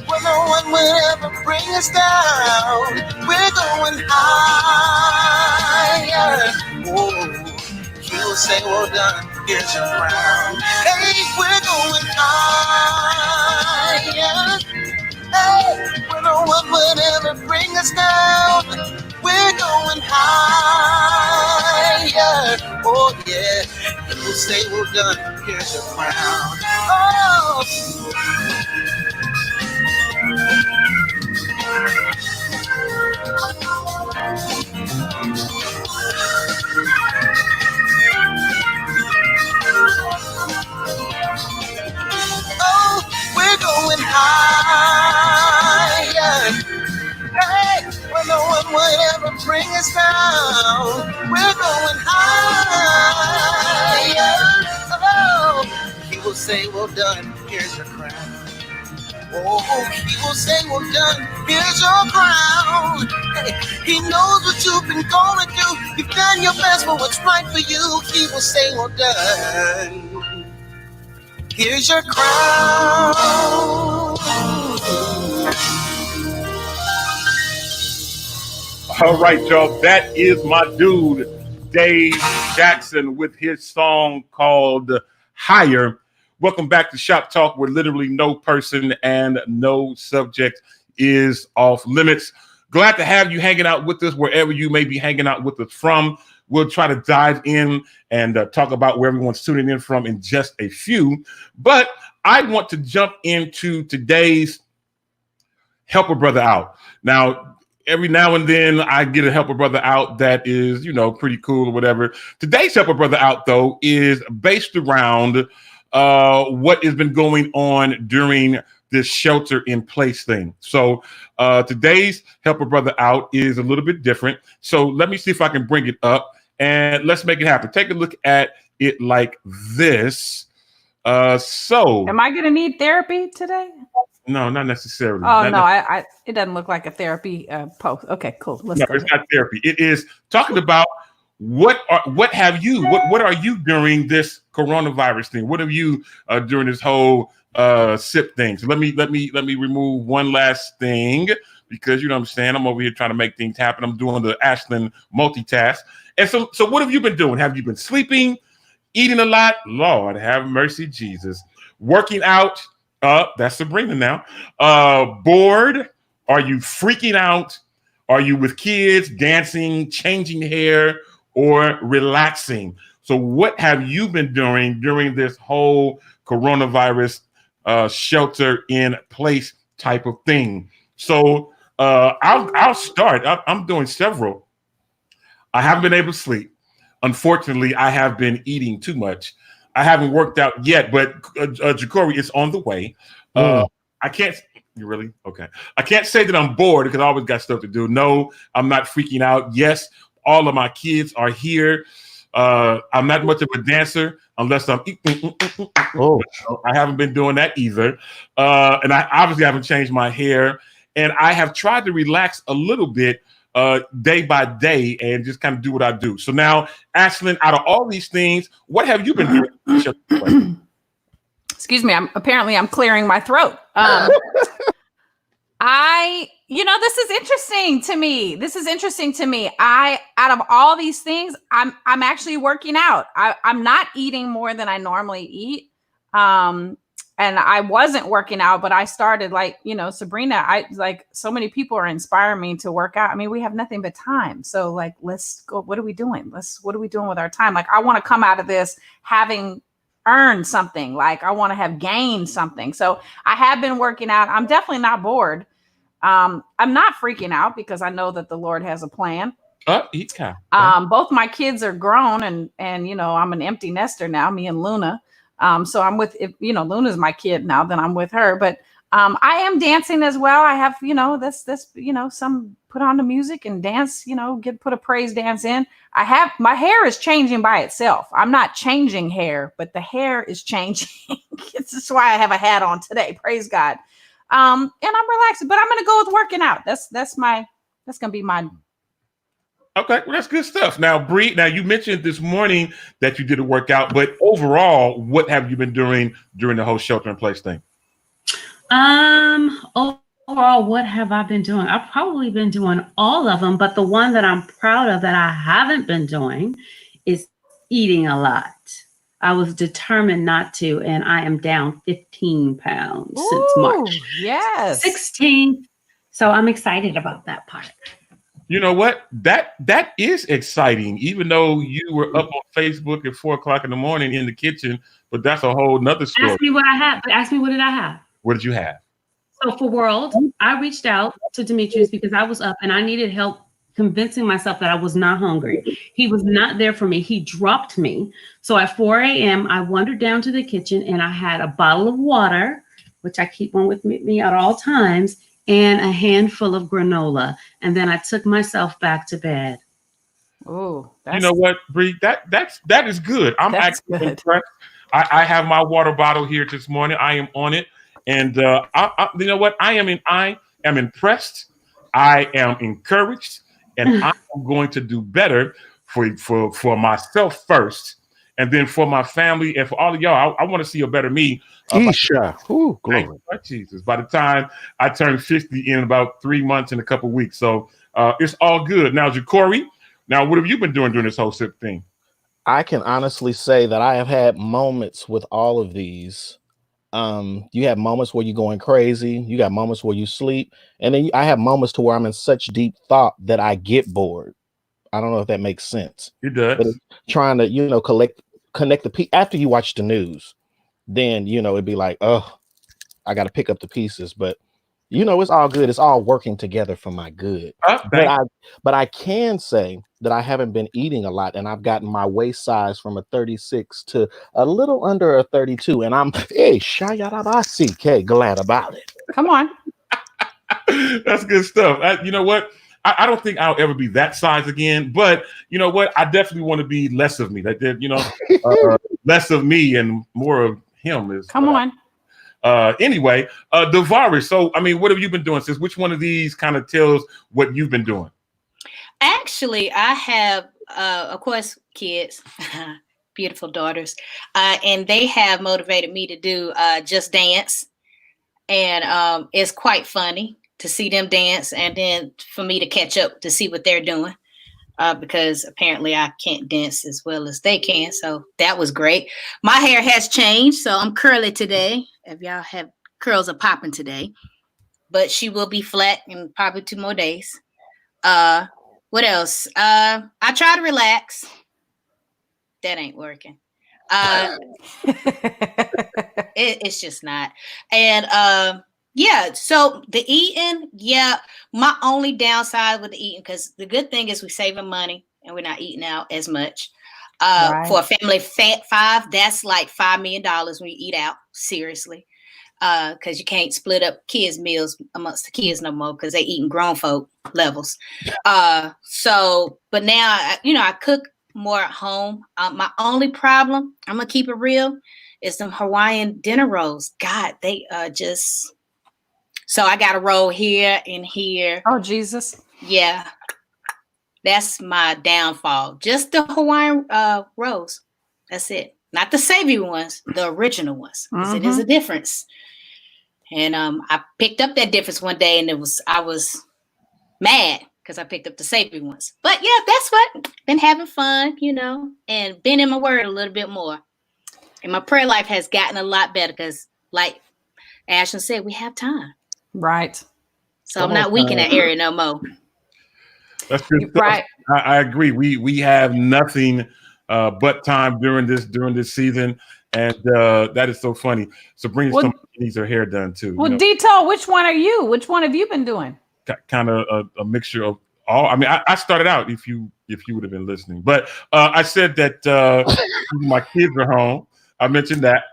where no one will ever bring us down. We're going higher. Oh, he will say, well done, here's your crown. Hey, we're going higher. Hey, where no one would ever bring us down. We're going higher. Oh, yeah. He will say, well done, here's your crown. Oh, we're going high. us down. We're going higher. Oh, he will say, well done, here's your crown. Oh, he will say, well done, here's your crown. Hey, he knows what you've been going through. You've done your best for what's right for you. He will say, well done, here's your crown. All right, y'all. That is my dude, Dave Jackson, with his song called Higher. Welcome back to Shop Talk, where literally no person and no subject is off limits. Glad to have you hanging out with us wherever you may be hanging out with us from. We'll try to dive in and talk about where everyone's tuning in from in just a few. But I want to jump into today's Help a Brother Out. Now, every now and then I get a Help a Brother Out that is, you know, pretty cool or whatever. Today's Help a Brother Out, though, is based around what has been going on during this shelter in place thing. So today's Help a Brother Out is a little bit different. So let me see if I can bring it up and let's make it happen. Take a look at it like this. So am I going to need therapy today? No, not necessarily. Oh, no, it doesn't look like a therapy post. Okay, cool. Let's go. It's not therapy. It is talking about what are you during this coronavirus thing? What have you during this whole SIP thing? So let me remove one last thing because you know what I'm saying. I'm over here trying to make things happen. I'm doing the Ashland multitask. And so what have you been doing? Have you been sleeping, eating a lot? Lord have mercy, Jesus. Working out. That's Sabrina now. Bored? Are you freaking out? Are you with kids, dancing, changing hair, or relaxing? So what have you been doing during this whole coronavirus shelter in place type of thing? So I'll start. I'm doing several. I haven't been able to sleep. Unfortunately, I have been eating too much. I haven't worked out yet, but Jacoree is on the way. I can't. You really? Okay. I can't say that I'm bored because I always got stuff to do. No, I'm not freaking out. Yes, all of my kids are here. I'm not much of a dancer unless I'm. I haven't been doing that either. And I obviously haven't changed my hair. And I have tried to relax a little bit day by day and just kind of do what I do. So now, Ashlyn, out of all these things, what have you been doing? Excuse me. I'm clearing my throat. This is interesting to me. Out of all these things, I'm actually working out. I'm not eating more than I normally eat. And I wasn't working out, but I started Sabrina, so many people are inspiring me to work out. I mean, we have nothing but time. So let's go. What are we doing? What are we doing with our time? I want to come out of this having earned something. I want to have gained something. So I have been working out. I'm definitely not bored. I'm not freaking out because I know that the Lord has a plan. Both my kids are grown and I'm an empty nester now, me and Luna. So I'm with, Luna's my kid now, then I'm with her, but I am dancing as well. I have, some put on the music and dance, put a praise dance in. My hair is changing by itself. I'm not changing hair, but the hair is changing. This is why I have a hat on today. Praise God. And I'm relaxing, but I'm going to go with working out. That's going to be my. Okay, well, that's good stuff. Now, Bri, you mentioned this morning that you did a workout, but overall, what have you been doing during the whole shelter in place thing? Overall, what have I been doing? I've probably been doing all of them, but the one that I'm proud of that I haven't been doing is eating a lot. I was determined not to, and I am down 15 pounds since March. Yes. 16. So I'm excited about that part. You know what? That is exciting, even though you were up on Facebook at 4:00 in the morning in the kitchen, but that's a whole nother story. Ask me what I have. Ask me what did I have? What did you have? So for World, I reached out to Demetrius because I was up and I needed help convincing myself that I was not hungry. He was not there for me. He dropped me. So at 4 a.m., I wandered down to the kitchen and I had a bottle of water, which I keep one with me at all times, and a handful of granola. And then I took myself back to bed. Oh, you know what, Bri? That is good. I'm That's actually good. impressed. I have my water bottle here this morning. I am on it, and you know what? I am impressed. I am encouraged, and I am going to do better for myself first, and then for my family and for all of y'all. I want to see a better me. Isha. Ooh, Thank glory. you, Jesus. By the time I turn 50 in about 3 months and a couple weeks, so it's all good. Now, Jacoree. Now, what have you been doing during this whole SIP thing? I can honestly say that I have had moments with all of these. You have moments where you're going crazy. You got moments where you sleep, and then I have moments to where I'm in such deep thought that I get bored. I don't know if that makes sense. It But does. it's trying to, connect the after you watch the news, then it'd be like, oh, I got to pick up the pieces. But it's all good. It's all working together for my good. But I can say that I haven't been eating a lot, and I've gotten my waist size from a 36 to a little under a 32, and I'm shayarabasike glad about it. Come on. That's good stuff. You know what? I don't think I'll ever be that size again, but you know what? I definitely want to be less of me. Less of me and more of him is. Come on. Anyway, Davares. So, I mean, what have you been doing? Since which one of these kind of tells what you've been doing? Actually, I have, of course, kids, beautiful daughters, and they have motivated me to do Just Dance, and it's quite funny to see them dance, and then for me to catch up to see what they're doing. Because apparently I can't dance as well as they can. So that was great. My hair has changed, so I'm curly today. If y'all have curls are popping today, but she will be flat in probably 2 more days. What else? I try to relax. That ain't working. It's just not. And yeah, so the eating, yeah, my only downside with the eating, because the good thing is we're saving money and we're not eating out as much. Right. For a family of 5, that's like $5 million when you eat out, seriously. Because you can't split up kids' meals amongst the kids no more because they eating grown folk levels. So, but now, I cook more at home. My only problem, I'm going to keep it real, is some Hawaiian dinner rolls. God, they just... So I got a roll here and here. Oh, Jesus. Yeah. That's my downfall. Just the Hawaiian rolls. That's it. Not the savory ones, the original ones. Because it is a difference. And I picked up that difference one day, and I was mad because I picked up the savory ones. But yeah, that's what. Been having fun, and been in my word a little bit more. And my prayer life has gotten a lot better because, like Ashlyn said, we have time. Right. So I'm not weak in that area no more. That's good stuff. Right. I agree. We have nothing but time during this season, and that is so funny. Sabrina still needs her hair done too. Well, Tole, which one are you? Which one have you been doing? Kind of a mixture of all. I mean, I started out if you would have been listening, but I said that my kids are home. I mentioned that.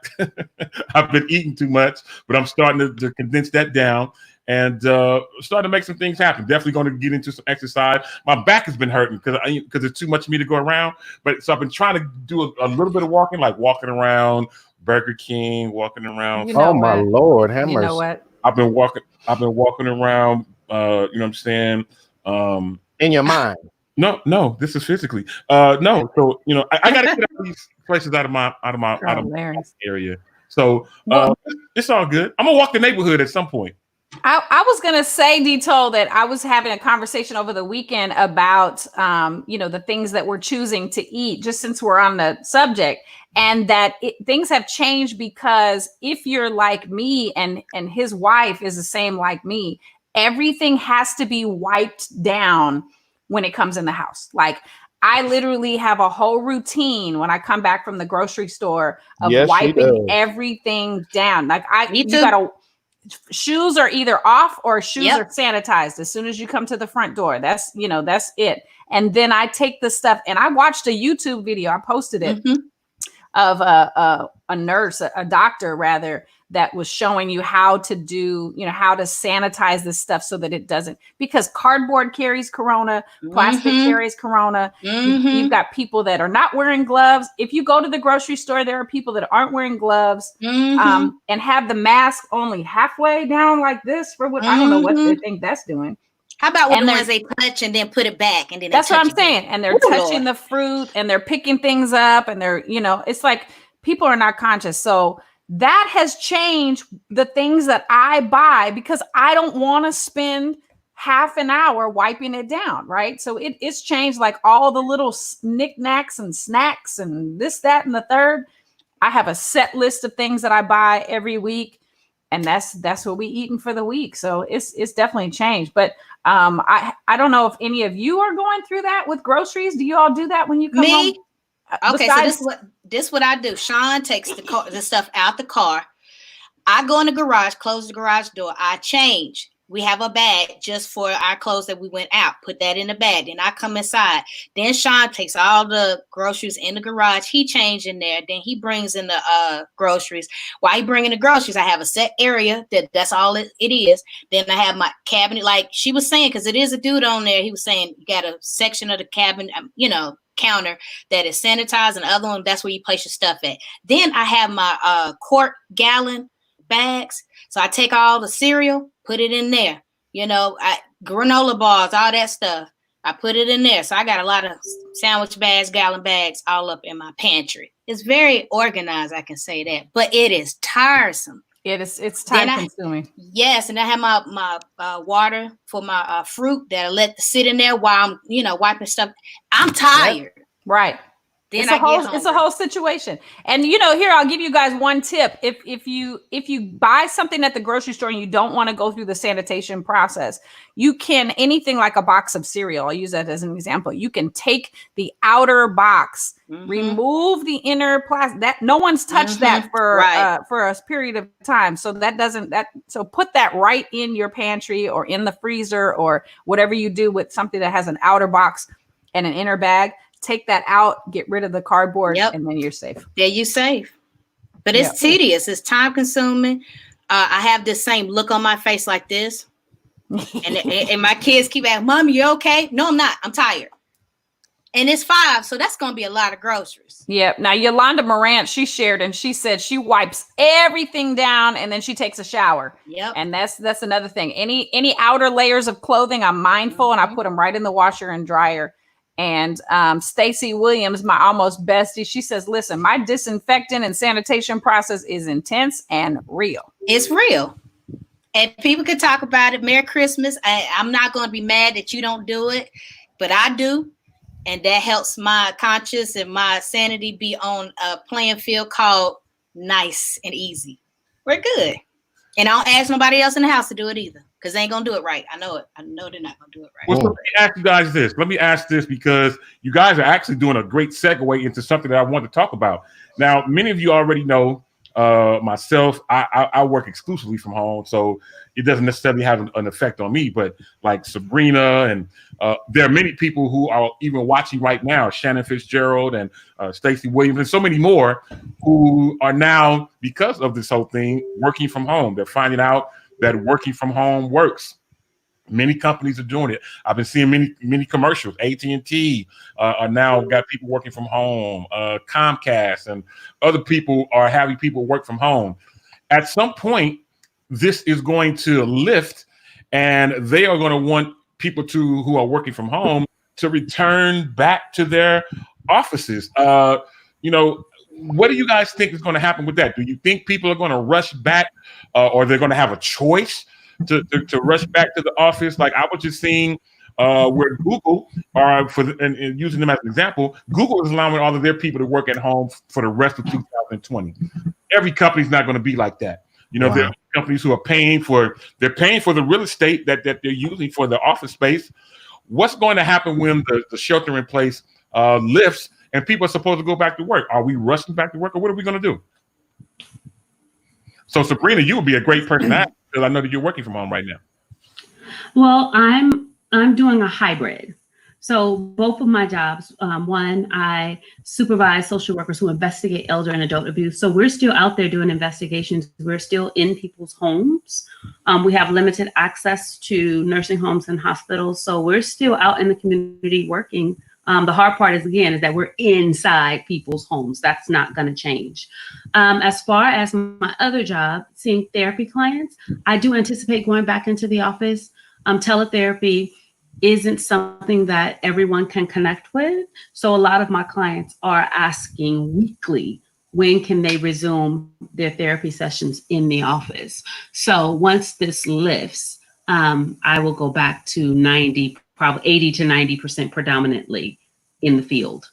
I've been eating too much, but I'm starting to condense that down and starting to make some things happen. Definitely going to get into some exercise. My back has been hurting because it's too much for me to go around. So I've been trying to do a little bit of walking, like walking around Burger King, walking around. Oh my Lord, have mercy. You know what? I've been walking around. You know what I'm saying? In your mind. No, this is physically. No, so I got to get out of these places out of my area. So it's all good. I'm gonna walk the neighborhood at some point. I was gonna say, Tole, that I was having a conversation over the weekend about the things that we're choosing to eat, just since we're on the subject, and that things have changed because if you're like me and his wife is the same like me, everything has to be wiped down when it comes in the house. Like I literally have a whole routine when I come back from the grocery store of wiping everything down. Like shoes are either off or shoes are sanitized as soon as you come to the front door. That's it. And then I take the stuff, and I watched a YouTube video. I posted it of a nurse, a doctor rather, that was showing you how to do, how to sanitize this stuff so that it doesn't, because cardboard carries corona, plastic carries corona. You've got people that are not wearing gloves. If you go to the grocery store, there are people that aren't wearing gloves and have the mask only halfway down like this for what I don't know what they think that's doing. How about the ones they touch and then put it back and then that's what I'm saying. And they're touching the fruit and they're picking things up and they're, it's like people are not conscious. So that has changed the things that I buy because I don't want to spend half an hour wiping it down, right? So it's changed, like all the little knickknacks and snacks and this, that, and the third. I have a set list of things that I buy every week, and that's what we eating for the week. So it's definitely changed. But I don't know if any of you are going through that with groceries. Do you all do that when you come home? Okay, so this what I do. Sean takes the stuff out the car. I go in the garage, close the garage door. I change. We have a bag just for our clothes that we went out. Put that in the bag. Then I come inside. Then Sean takes all the groceries in the garage. He changed in there. Then he brings in the groceries. While he bringing the groceries, I have a set area that's all it is. Then I have my cabinet, like she was saying, because it is a dude on there. He was saying you got a section of the cabinet, counter that is sanitized, and the other one, that's where you place your stuff at. Then I have my quart gallon bags. So I take all the cereal, put it in there, granola bars, all that stuff. I put it in there. So I got a lot of sandwich bags, gallon bags, all up in my pantry. It's very organized, I can say that, but it is tiresome. It's time consuming. Yes, and I have my water for my fruit that I let sit in there while I'm wiping stuff. I'm tired. Yep. Right. Then it's a whole situation. And here I'll give you guys one tip. If you buy something at the grocery store and you don't want to go through the sanitation process, you can, anything like a box of cereal, I'll use that as an example. You can take the outer box, remove the inner plastic. That no one's touched that for a period of time. So so put that right in your pantry or in the freezer or whatever you do with something that has an outer box and an inner bag. Take that out, get rid of the cardboard, and then you're safe. Yeah, you're safe. But it's tedious. It's time consuming. I have this same look on my face like this. and my kids keep asking, Mommy, you okay? No, I'm not. I'm tired. And it's 5, so that's going to be a lot of groceries. Yeah. Now, Yolanda Morant, she shared, and she said she wipes everything down, and then she takes a shower. Yep. And that's another thing. Any outer layers of clothing, I'm mindful, and I put them right in the washer and dryer. And Stacy Williams, my almost bestie, she says, listen, my disinfectant and sanitation process is intense and real. It's real. And people can talk about it. Merry Christmas. I'm not going to be mad that you don't do it, but I do. And that helps my conscience and my sanity be on a playing field called nice and easy. We're good. And I don't ask nobody else in the house to do it either, because they ain't going to do it right. I know it. I know they're not going to do it right. Well, so let me ask you guys this. Let me ask this because you guys are actually doing a great segue into something that I want to talk about. Now, many of you already know myself. I work exclusively from home, so it doesn't necessarily have an effect on me. But like Sabrina and there are many people who are even watching right now, Shannon Fitzgerald and Stacey Williams and so many more who are now, because of this whole thing, working from home. They're finding out that working from home works. Many companies are doing it. I've been seeing many commercials. AT&T are now got people working from home. Comcast and other people are having people work from home. At some point, this is going to lift, and they are going to want people who are working from home to return back to their offices. What do you guys think is going to happen with that? Do you think people are going to rush back, or they're going to have a choice to rush back to the office? Like I was just seeing where Google are and using them as an example, Google is allowing all of their people to work at home for the rest of 2020. Every company's not going to be like that. There are companies who are paying for the real estate that they're using for the office space. What's going to happen when the shelter in place lifts and people are supposed to go back to work? Are we rushing back to work, or what are we going to do? So Sabrina, you would be a great person to ask, because I know that you're working from home right now. Well, I'm doing a hybrid. So both of my jobs, one, I supervise social workers who investigate elder and adult abuse. So we're still out there doing investigations. We're still in people's homes. We have limited access to nursing homes and hospitals. So we're still out in the community working. The hard part is that we're inside people's homes. That's not going to change. As far as my other job, seeing therapy clients, I do anticipate going back into the office. Teletherapy isn't something that everyone can connect with. So a lot of my clients are asking weekly, when can they resume their therapy sessions in the office? So once this lifts, I will go back to probably 80 to 90% predominantly in the field.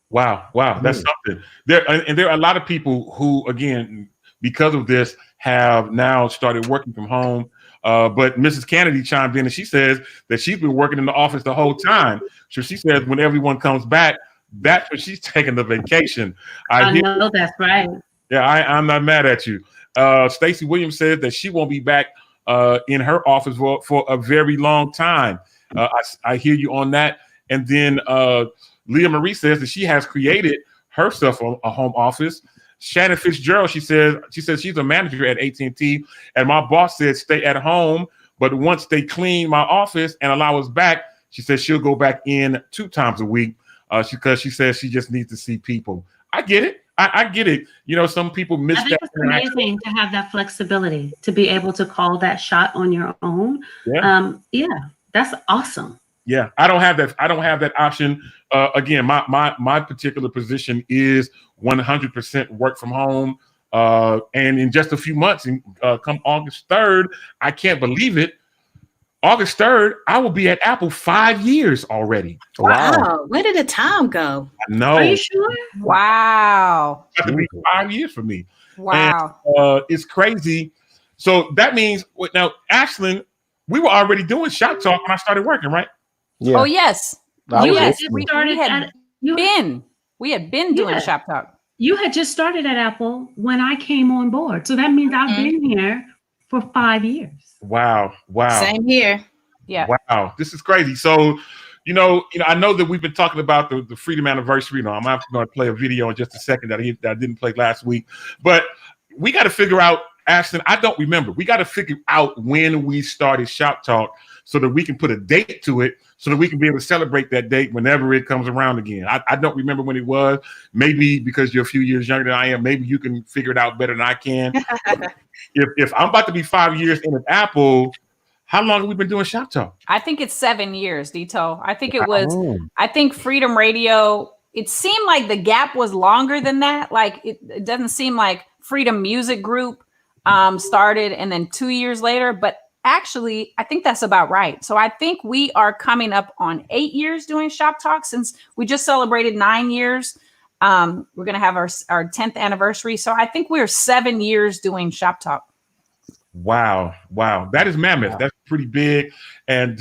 Wow. That's something. There are a lot of people who, again, because of this, have now started working from home. But Mrs. Kennedy chimed in and she says that she's been working in the office the whole time. So she says when everyone comes back, that's when she's taking the vacation. I know that's right. Yeah, I'm not mad at you. Stacey Williams says that she won't be back in her office for a very long time. I hear you on that. And then Leah Marie says that she has created herself a home office. Shannon Fitzgerald, she says she's a manager at AT&T, and my boss said stay at home, but once they clean my office and allow us back, she says she'll go back in 2 times a week because she says she just needs to see people. I get it. I get it. You know, some people miss that. It's amazing to have that flexibility, to be able to call that shot on your own. Yeah, that's awesome. Yeah, I don't have that option. Again, my particular position is 100% work from home. And in just a few months, come August 3rd, I can't believe it. August 3rd, I will be at Apple 5 years already. Wow. Where did the time go? I know. Are you sure? Wow. It's going to be 5 years for me. Wow. And, it's crazy. So that means now, Ashlyn, we were already doing Shop Talk when I started working, right? Yeah. Oh yes. We had been doing Shop Talk. You had just started at Apple when I came on board. So that means I've been here for 5 years. Wow. Same here. Yeah. Wow. This is crazy. So, you know, I know that we've been talking about the Freedom Anniversary. You know, I'm going to play a video in just a second that I didn't play last week. But we got to figure out, Ashton, I don't remember. We got to figure out when we started Shop Talk so that we can put a date to it, so that we can be able to celebrate that date whenever it comes around again. I don't remember when it was. Maybe because you're a few years younger than I am, maybe you can figure it out better than I can. If I'm about to be 5 years in at Apple, how long have we been doing Shop Talk? I think it's 7 years, Dito. I think it was, I think Freedom Radio, it seemed like the gap was longer than that. Like it doesn't seem like Freedom Music Group started and then 2 years later, but actually, I think that's about right. So I think we are coming up on 8 years doing Shop Talk since we just celebrated 9 years. We're going to have our 10th anniversary. So I think we're 7 years doing Shop Talk. Wow. That is mammoth. That's pretty big. And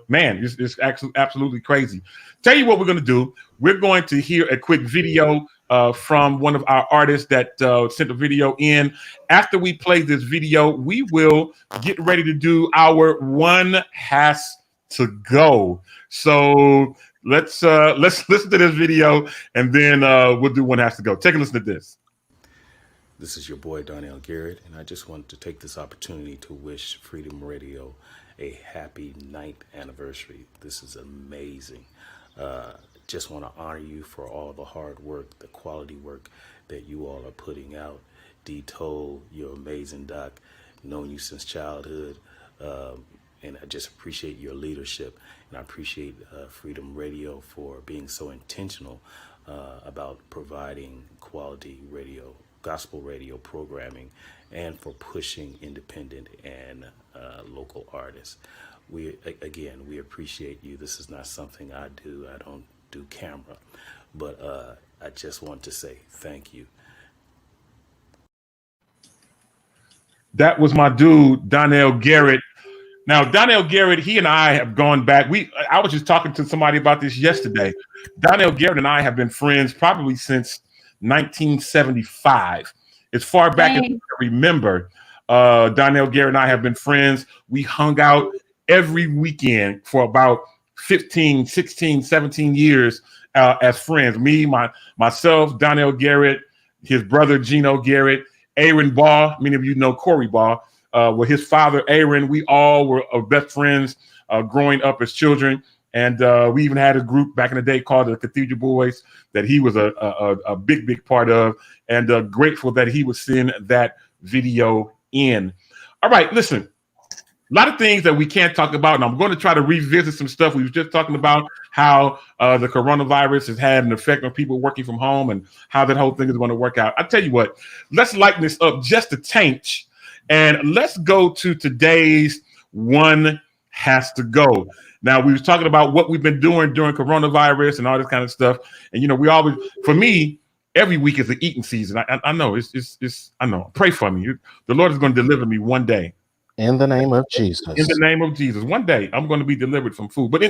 man, it's actually absolutely crazy. Tell you what we're going to do. We're going to hear a quick video from one of our artists that sent a video in. After we play this video, we will get ready to do our One Has to Go. So let's listen to this video, and then we'll do One Has to Go. Take a listen to this. This is your boy Darnell Garrett, and I just want to take this opportunity to wish Freedom Radio a happy 9th anniversary. This is amazing. Just want to honor you for all the hard work, the quality work that you all are putting out. Tole, you're amazing, Doc. Known you since childhood, and I just appreciate your leadership, and I appreciate Freedom Radio for being so intentional about providing quality radio, gospel radio programming, and for pushing independent and local artists. We appreciate you. This is not something I do. I don't do camera, but I just want to say thank you. That was my dude, Donnell Garrett. Now, Donnell Garrett, he and I have gone back. I was just talking to somebody about this yesterday. Donnell Garrett and I have been friends probably since 1975. As far back as I remember, Donnell Garrett and I have been friends. We hung out every weekend for about 15, 16, 17 years as friends. Me, myself, Donnell Garrett, his brother Gino Garrett, Aaron Baugh. Many of you know Corey Baugh. With his father, Aaron, we all were best friends growing up as children. And we even had a group back in the day called the Cathedral Boys that he was a big part of, and grateful that he would send that video in. All right, listen, a lot of things that we can't talk about, and I'm going to try to revisit some stuff. We were just talking about how the coronavirus has had an effect on people working from home and how that whole thing is going to work out. I tell you what, let's lighten this up just a taint, and let's go to today's One Has to Go. Now, we was talking about what we've been doing during coronavirus and all this kind of stuff. And, you know, we always, for me, every week is an eating season. I know, I know. Pray for me. The Lord is going to deliver me one day. In the name of Jesus. In the name of Jesus. One day I'm going to be delivered from food. But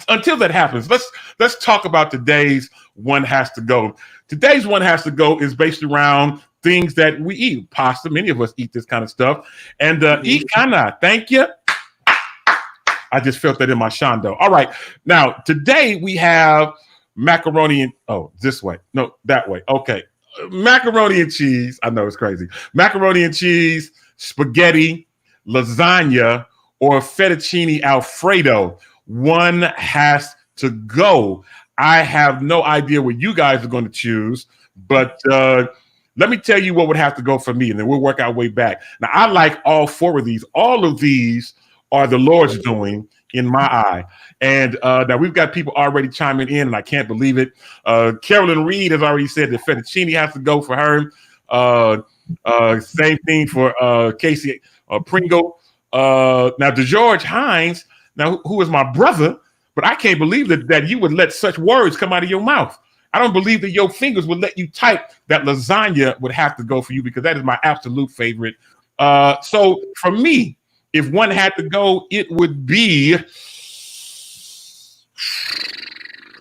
until that happens, let's talk about today's One Has to Go. Today's One Has to Go is based around things that we eat. Pasta. Many of us eat this kind of stuff. And eat kana. Thank you. I just felt that in my shondo. All right. Now, today we have macaroni and, this way. No, that way. Okay. Macaroni and cheese. I know it's crazy. Macaroni and cheese, spaghetti, lasagna, or fettuccine Alfredo. One has to go. I have no idea what you guys are going to choose, but let me tell you what would have to go for me, and then we'll work our way back. Now, I like all four of these. All of these are the Lord's doing in my eye. And now we've got people already chiming in, and I can't believe it. Carolyn Reed has already said that fettuccine has to go for her. Same thing for Casey Pringle. Now, DeGeorge Hines, now who is my brother, but I can't believe that you would let such words come out of your mouth. I don't believe that your fingers would let you type that lasagna would have to go for you, because that is my absolute favorite. So for me, if one had to go, it would be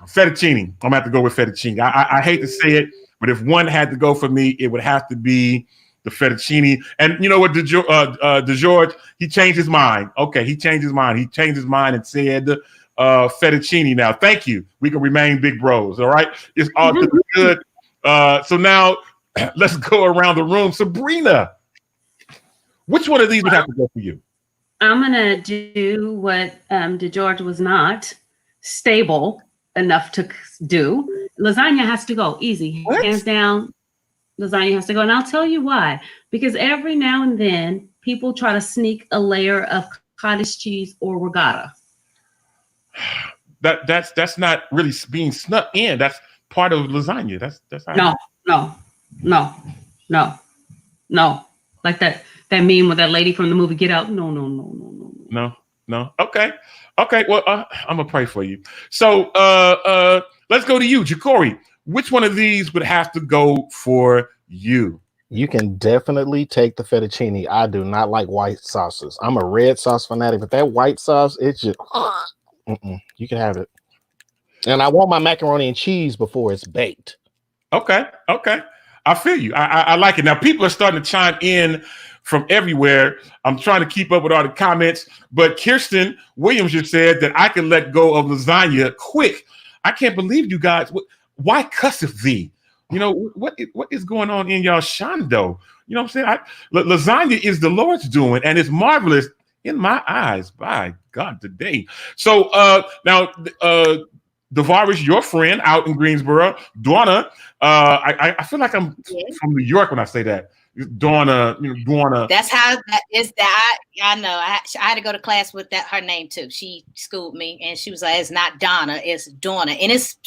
fettuccine. I'm going to have to go with fettuccine. I hate to say it, but if one had to go for me, it would have to be the fettuccine. And you know what, DeGeorge, he changed his mind. Okay, he changed his mind. He changed his mind and said fettuccine now. Thank you. We can remain big bros, all right? It's all good. So now let's go around the room. Sabrina, which one of these would have to go for you? I'm going to do what DeGeorge was not stable enough to do. Lasagna has to go. Easy. What? Hands down, lasagna has to go. And I'll tell you why. Because every now and then, people try to sneak a layer of cottage cheese or regatta. That's not really being snuck in. That's part of lasagna. That's how No. Like that meme with that lady from the movie Get Out. No. Okay. Well, I'm gonna pray for you. So let's go to you, Jacoree. Which one of these would have to go for you? You can definitely take the fettuccine. I do not like white sauces. I'm a red sauce fanatic, but that white sauce, it's just you can have it. And I want my macaroni and cheese before it's baked. Okay. I feel you. I like it. Now, people are starting to chime in from everywhere. I'm trying to keep up with all the comments, but Kirsten Williams just said that I can let go of lasagna quick. I can't believe you guys. Why cusseth thee? You know, what is going on in y'all shondo? You know what I'm saying? Lasagna is the Lord's doing, and it's marvelous in my eyes. By God, today. So now, Davares, your friend out in Greensboro, Donna. I feel like I'm from New York when I say that. Donna. That's how that is. That I know. I had to go to class with her name too. She schooled me, and she was like, "It's not Donna, it's Donna," and it's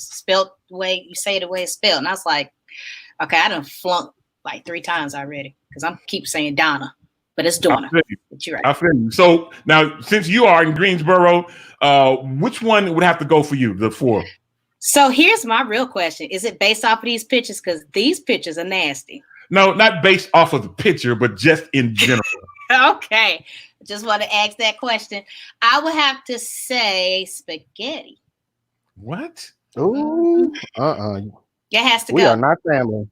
spelled the way you say it, the way it's spelled. And I was like, "Okay, I done flunked like 3 times already because I'm keep saying Donna, but it's Donna." But you're right. I feel you. So now, since you are in Greensboro, which one would have to go for you? The 4. So here's my real question: is it based off of these pictures? Because these pictures are nasty. No, not based off of the picture, but just in general. Okay. Just want to ask that question. I would have to say spaghetti. What? Ooh. It has to go. We are not family.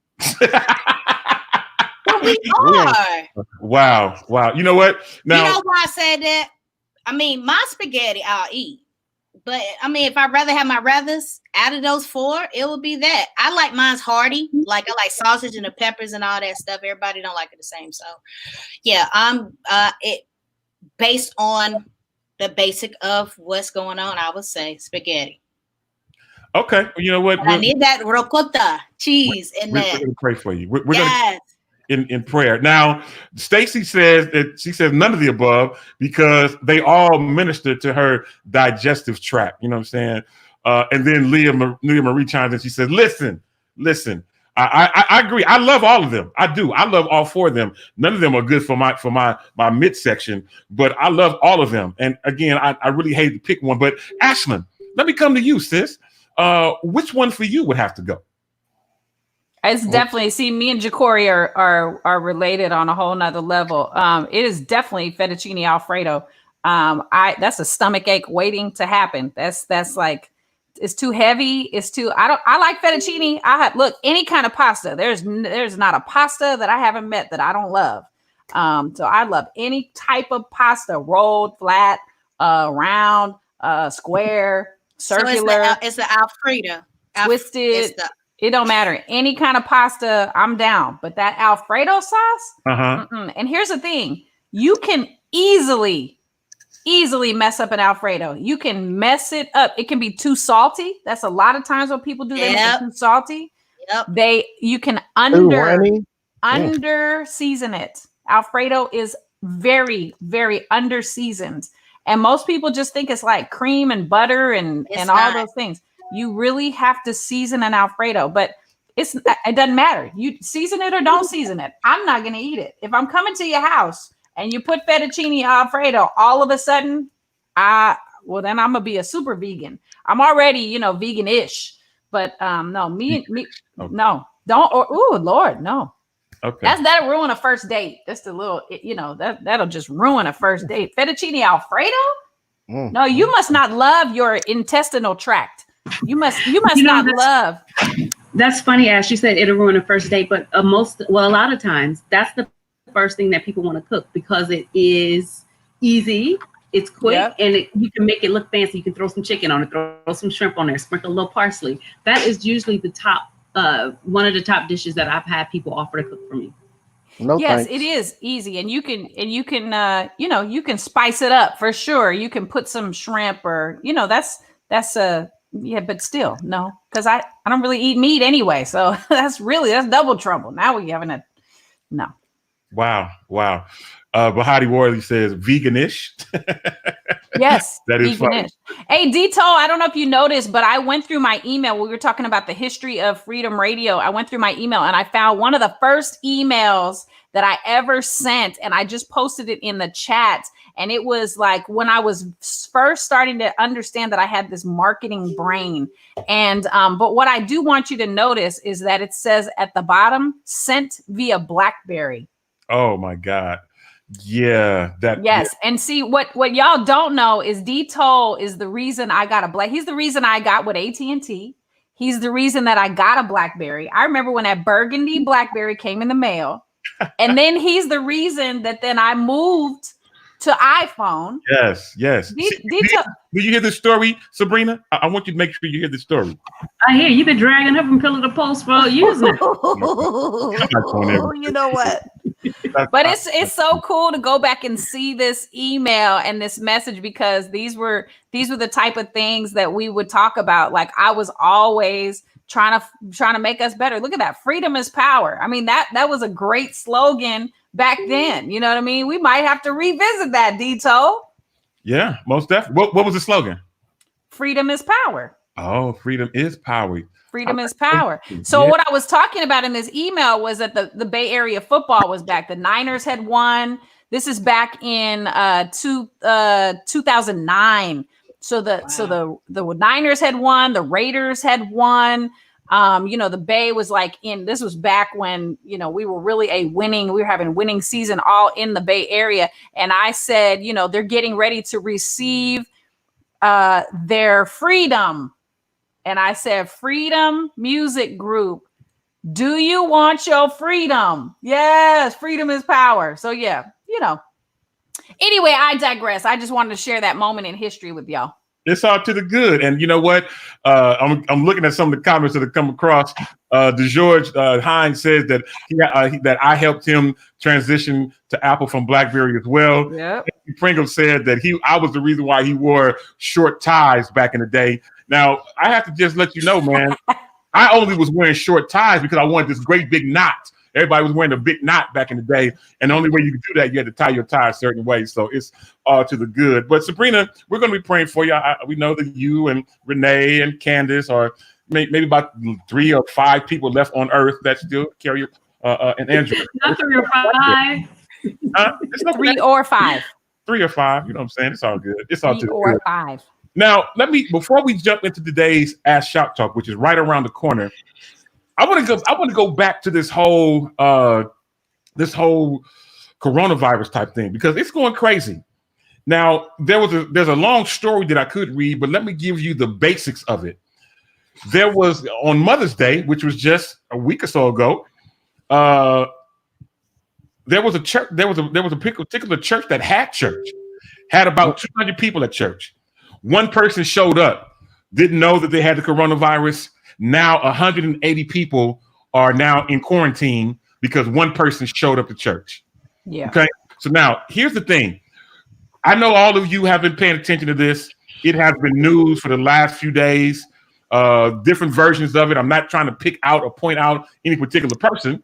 But we are. Wow. You know what? Now, you know why I said that? I mean, my spaghetti I'll eat. But I mean, if I'd rather have my rathers out of those 4, it would be that. I like mine's hearty. Like I like sausage and the peppers and all that stuff. Everybody don't like it the same. So yeah, I'm it based on the basic of what's going on, I would say spaghetti. Okay. Well, you know what? I need that ricotta cheese in we're that. We're going to pray for you. We're Yes. going to in prayer. Now, Stacy says that she says none of the above because they all minister to her digestive tract. You know what I'm saying? And then Leah Marie chimes in. She says, listen. I agree. I love all of them. I do. I love all 4 of them. None of them are good for my midsection, but I love all of them. And again, I really hate to pick one. But Ashlyn, let me come to you, sis. Which one for you would have to go? It's definitely, see, me and Jacoree are related on a whole nother level. It is definitely fettuccine Alfredo. That's a stomach ache waiting to happen. That's like, it's too heavy. It's too, I like fettuccine. Look, any kind of pasta. There's not a pasta that I haven't met that I don't love. So I love any type of pasta, rolled, flat, round, square, circular. So it's the Alfredo. Twisted. It don't matter. Any kind of pasta, I'm down. But that Alfredo sauce, and here's the thing. You can easily mess up an Alfredo. You can mess it up. It can be too salty. That's a lot of times what people do. They make it too salty. Yep. You can under season it. Alfredo is very, very under seasoned. And most people just think it's like cream and butter and all those things. You really have to season an Alfredo, but it doesn't matter. You season it or don't season it. I'm not going to eat it. If I'm coming to your house and you put fettuccine Alfredo, all of a sudden, then I'm going to be a super vegan. I'm already, vegan-ish, but no, me, no, don't, Lord, no. Okay. That'll ruin a first date. Just a little, that'll just ruin a first date. Fettuccine Alfredo? No, you must not love your intestinal tract. You must not love. That's funny, Ash. You said it'll ruin a first date, but a lot of times that's the first thing that people want to cook because it is easy, it's quick, and you can make it look fancy. You can throw some chicken on it, throw some shrimp on there, sprinkle a little parsley. That is usually the top, one of the top dishes that I've had people offer to cook for me. Yes, it is easy, and you can you can spice it up for sure. You can put some shrimp or that's but still no, because I don't really eat meat anyway, so that's double trouble. Now we're having no. Wow. Bahati Worley says veganish. Yes, that is veganish. Hey, Tole, I don't know if you noticed, but I went through my email. We were talking about the history of Freedom Radio. I went through my email and I found one of the first emails that I ever sent, and I just posted it in the chat. And it was like when I was first starting to understand that I had this marketing brain. And but what I do want you to notice is that it says at the bottom, sent via BlackBerry. Oh my God. Yeah. Yes. And see what y'all don't know is Tole is the reason I got he's the reason I got with AT&T. He's the reason that I got a BlackBerry. I remember when that burgundy BlackBerry came in the mail. And then he's the reason that then I moved to iPhone. Yes. Do you hear the story, Sabrina? I want you to make sure you hear the story. I hear you've been dragging her from pillar to post for years now. You know what? But it's so cool to go back and see this email and this message because these were the type of things that we would talk about. Like I was always trying to make us better. Look at that. Freedom is power. I mean, that was a great slogan back then. You know what I mean? We might have to revisit that, Tole. Yeah, most definitely. What was the slogan? Freedom is power. Oh, freedom is power. Freedom is power. So what I was talking about in this email was that the Bay Area football was back. The Niners had won. This is back in 2009. So the Niners had won. The Raiders had won. The Bay was this was back when, we were really we were having winning season all in the Bay Area. And I said, they're getting ready to receive their freedom. And I said, Freedom Music Group, do you want your freedom? Yes, freedom is power. So yeah, Anyway, I digress. I just wanted to share that moment in history with y'all. It's all to the good. And you know what? I'm looking at some of the comments that have come across. DeGeorge Hines says that that I helped him transition to Apple from BlackBerry as well. Yep. Pringle said that I was the reason why he wore short ties back in the day. Now, I have to just let you know, man, I only was wearing short ties because I wanted this great big knot. Everybody was wearing a big knot back in the day. And the only way you could do that, you had to tie your tie a certain way. So it's all to the good. But Sabrina, we're going to be praying for you. We know that you and Renee and Candace are maybe about 3 or 5 people left on earth that still carry an Android. Not 3 or 5. It's no 3 or 5. 3 or 5. You know what I'm saying? It's all good. It's all 3 to the or good. 5. Now, before we jump into today's Ask Shop Talk, which is right around the corner, I want to go back to this whole coronavirus type thing because it's going crazy. Now, there's a long story that I could read, but let me give you the basics of it. There was on Mother's Day, which was just a week or so ago, there was a church. There was a particular church that had about 200 people at church. One person showed up, didn't know that they had the coronavirus. Now 180 people are now in quarantine because one person showed up to church. Yeah. Okay. So now here's the thing. I know all of you have been paying attention to this. It has been news for the last few days, different versions of it. I'm not trying to pick out or point out any particular person,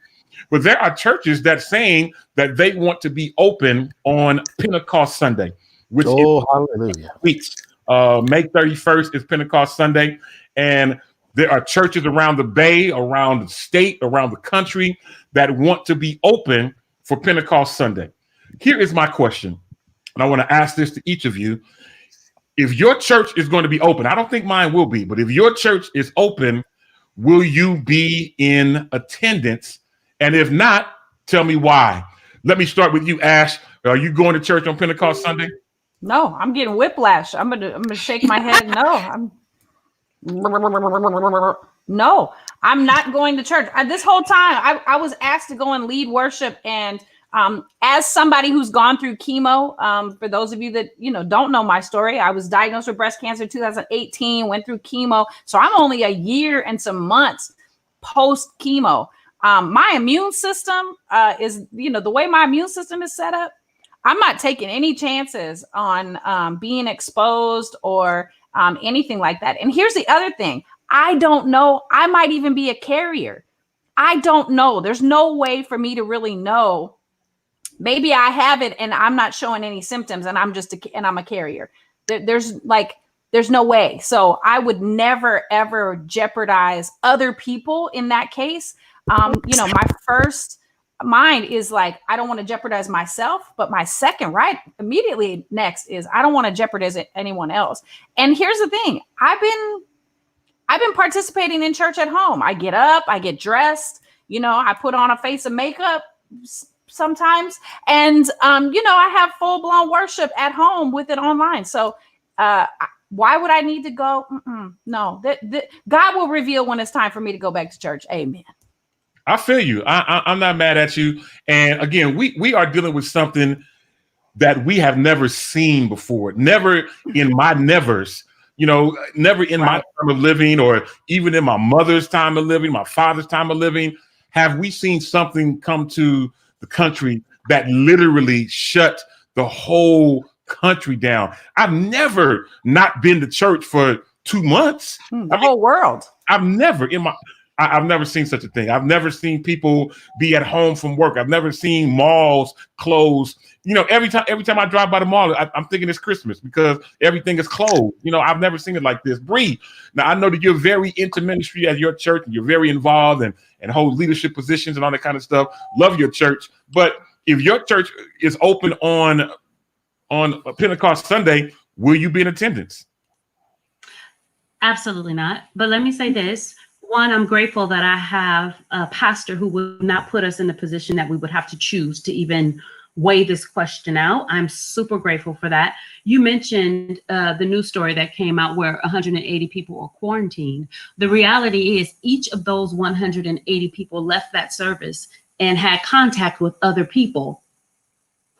but there are churches that saying that they want to be open on Pentecost Sunday, which is hallelujah. weeks. May 31st is Pentecost Sunday, and there are churches around the Bay, around the state, around the country that want to be open for Pentecost Sunday. Here is my question, and I want to ask this to each of you. If your church is going to be open, I don't think mine will be, but if your church is open, will you be in attendance? And if not, tell me why. Let me start with you, Ash. Are you going to church on Pentecost Sunday? No, I'm getting whiplash. I'm gonna shake my head. No, I'm not going to church. This whole time I was asked to go and lead worship, and as somebody who's gone through chemo, for those of you that don't know my story, I was diagnosed with breast cancer in 2018, went through chemo, so I'm only a year and some months post chemo. My immune system is the way my immune system is set up. I'm not taking any chances on being exposed or anything like that. And here's the other thing. I don't know. I might even be a carrier. I don't know. There's no way for me to really know. Maybe I have it and I'm not showing any symptoms and I'm a carrier. There's no way. So I would never, ever jeopardize other people in that case. My first mind is like, I don't want to jeopardize myself, but my second immediately next is I don't want to jeopardize anyone else. And here's the thing. I've been participating in church at home. I get up, I get dressed, I put on a face of makeup sometimes. And, I have full blown worship at home with it online. So, why would I need to go? No, God will reveal when it's time for me to go back to church. Amen. I feel you. I'm not mad at you. And again, we are dealing with something that we have never seen before. Never in my nevers, never in my time of living, or even in my mother's time of living, my father's time of living, have we seen something come to the country that literally shut the whole country down. I've never not been to church for 2 months. Whole world. I've never seen such a thing. I've never seen people be at home from work. I've never seen malls closed. Every time I drive by the mall, I'm thinking it's Christmas because everything is closed. I've never seen it like this. Bri, now I know that you're very into ministry at your church and you're very involved and hold leadership positions and all that kind of stuff. Love your church. But if your church is open on Pentecost Sunday, will you be in attendance? Absolutely not. But let me say this. One, I'm grateful that I have a pastor who would not put us in the position that we would have to choose to even weigh this question out. I'm super grateful for that. You mentioned the news story that came out where 180 people were quarantined. The reality is each of those 180 people left that service and had contact with other people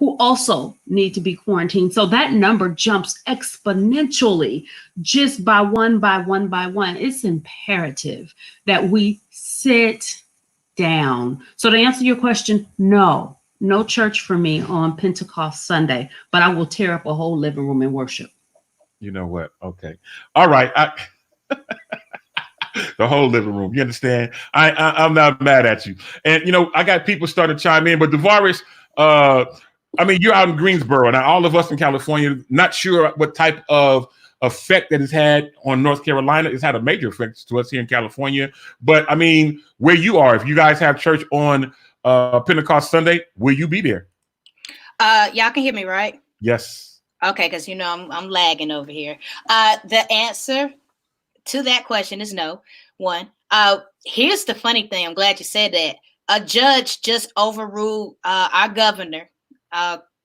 who also need to be quarantined. So that number jumps exponentially just by one. It's imperative that we sit down. So to answer your question, no church for me on Pentecost Sunday, but I will tear up a whole living room and worship. You know what? Okay. All right. The whole living room. You understand? I'm not mad at you. And, I got people starting to chime in, but Davares, you're out in Greensboro. Now, all of us in California, not sure what type of effect that it's had on North Carolina. It's had a major effect to us here in California. But, where you are, if you guys have church on Pentecost Sunday, will you be there? Y'all can hear me, right? Yes. Okay, because, I'm lagging over here. The answer to that question is no. One. Here's the funny thing. I'm glad you said that. A judge just overruled our governor,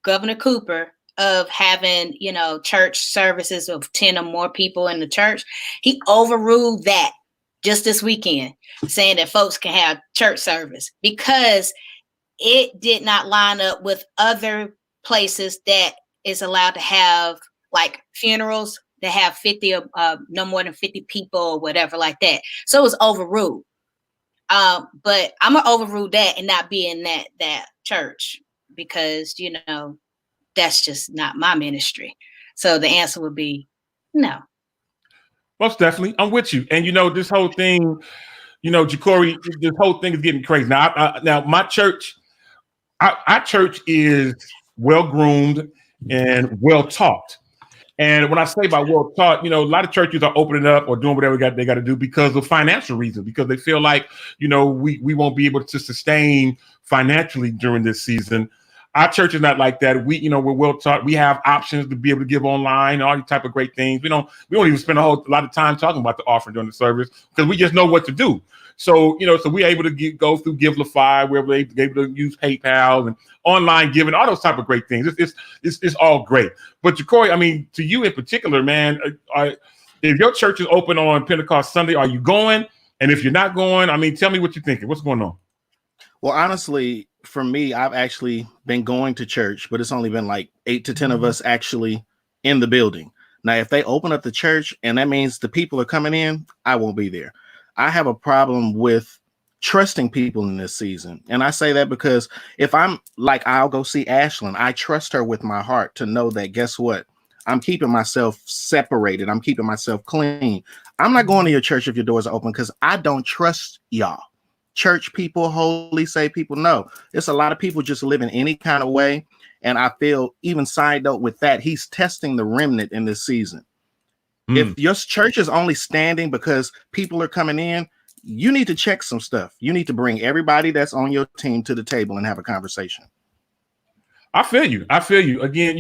Governor Cooper, of having, church services of 10 or more people in the church. He overruled that just this weekend, saying that folks can have church service because it did not line up with other places that is allowed to have like funerals that have 50 or no more than 50 people or whatever like that. So it was overruled. But I'm gonna overrule that and not be in that church because that's just not my ministry. So the answer would be no. Most definitely, I'm with you. And this whole thing, Jacoree, this whole thing is getting crazy. Now my church, our church is well groomed and well taught. And when I say by well taught, a lot of churches are opening up or doing whatever they got to do because of financial reasons, because they feel like, we won't be able to sustain financially during this season. Our church is not like that. We're well taught. We have options to be able to give online, all these type of great things. We don't even spend a lot of time talking about the offering during the service because we just know what to do. So, so we're able to go through GiveLify, where we're able to use PayPal and online giving, all those type of great things. It's all great. But Jacoree, to you in particular, man, if your church is open on Pentecost Sunday, are you going? And if you're not going, tell me what you're thinking. What's going on? Well, honestly, for me, I've actually been going to church, but it's only been like 8 to 10 of us actually in the building. Now, if they open up the church and that means the people are coming in, I won't be there. I have a problem with trusting people in this season. And I say that because if I'm like, I'll go see Ashlyn. I trust her with my heart to know that, guess what? I'm keeping myself separated. I'm keeping myself clean. I'm not going to your church if your doors are open because I don't trust y'all. Church people, holy say people, no. It's a lot of people just living any kind of way. And I feel, even side note with that, he's testing the remnant in this season. If your church is only standing because people are coming in, you need to check some stuff. You need to bring everybody that's on your team to the table and have a conversation. I feel you. Again,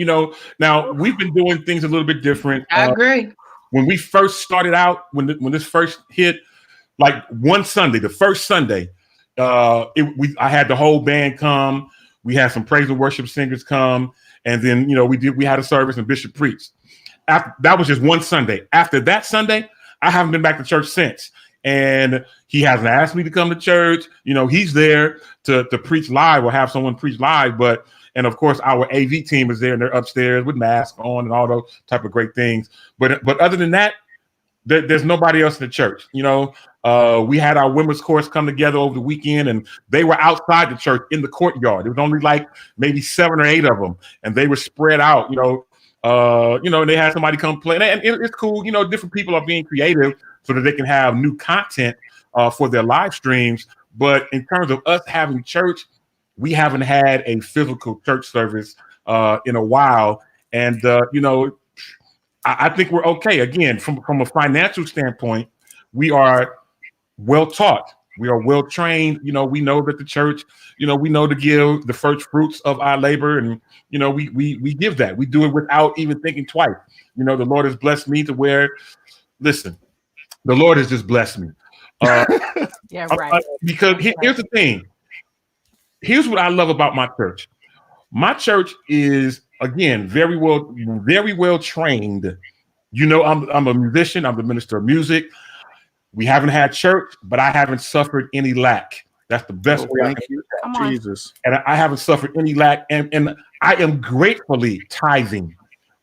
now we've been doing things a little bit different. I agree. When we first started out, when this first hit, like one Sunday, the first Sunday, I had the whole band come. We had some praise and worship singers come, and then we had a service and Bishop preached. That was just one Sunday. After that Sunday, I haven't been back to church since. And he hasn't asked me to come to church. He's there to preach live or have someone preach live. And of course, our AV team is there and they're upstairs with masks on and all those type of great things. But other than that, there's nobody else in the church. We had our women's course come together over the weekend and they were outside the church in the courtyard. There was only like maybe 7 or 8 of them and they were spread out, and they had somebody come play. And it's cool. Different people are being creative so that they can have new content for their live streams. But in terms of us having church, we haven't had a physical church service in a while. And, I think we're okay. Again, from a financial standpoint, we are well taught. We are well trained. We know that the church, we know to give the first fruits of our labor. And, we give that. We do it without even thinking twice. The Lord has blessed me to where, listen, the Lord has just blessed me. Yeah, right. Because here's the thing. Here's what I love about my church. My church is, again, very well trained. I'm a musician. I'm the minister of music. We haven't had church, but I haven't suffered any lack. That's the best way I Thank can you, Come on. Jesus. and I haven't suffered any lack, and I am gratefully tithing.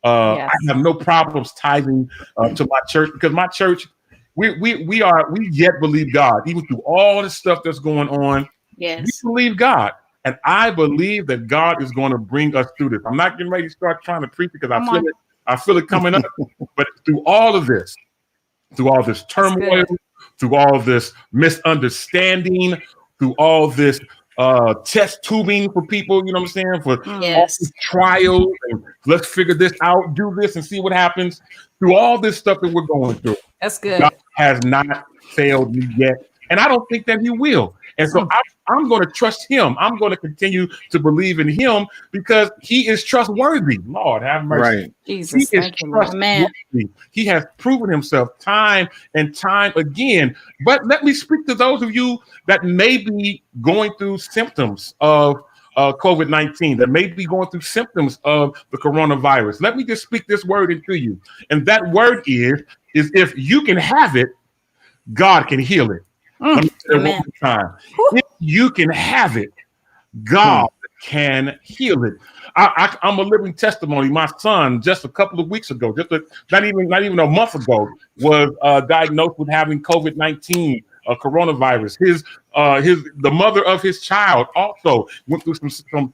Yes. I have no problems tithing to my church, because my church, we yet believe God, even through all the stuff that's going on. Yes. We believe God, and I believe that God is going to bring us through this. I'm not getting ready to start trying to preach because Come on. I feel it coming up. But through all of this, through all this turmoil, through all this misunderstanding, through all this test tubing for people, you know what I'm saying? For all Yes. these trials, and let's figure this out, do this and see what happens. Through all this stuff that we're going through, That's good. God has not failed me yet. And I don't think that he will. And so I'm going to trust him. I'm going to continue to believe in him because he is trustworthy. Lord, have mercy. Right. Jesus, He is thank you, Lord. trustworthy. He has proven himself time and time again. But let me speak to those of you that may be going through symptoms of COVID-19, that may be going through symptoms of the coronavirus. Let me just speak this word into you. And that word is if you can have it, God can heal it. Let me say it one more time. If you can have it, God can heal it. I'm a living testimony. My son, just a couple of weeks ago, not even a month ago, was diagnosed with having COVID-19, coronavirus. The mother of his child also went through some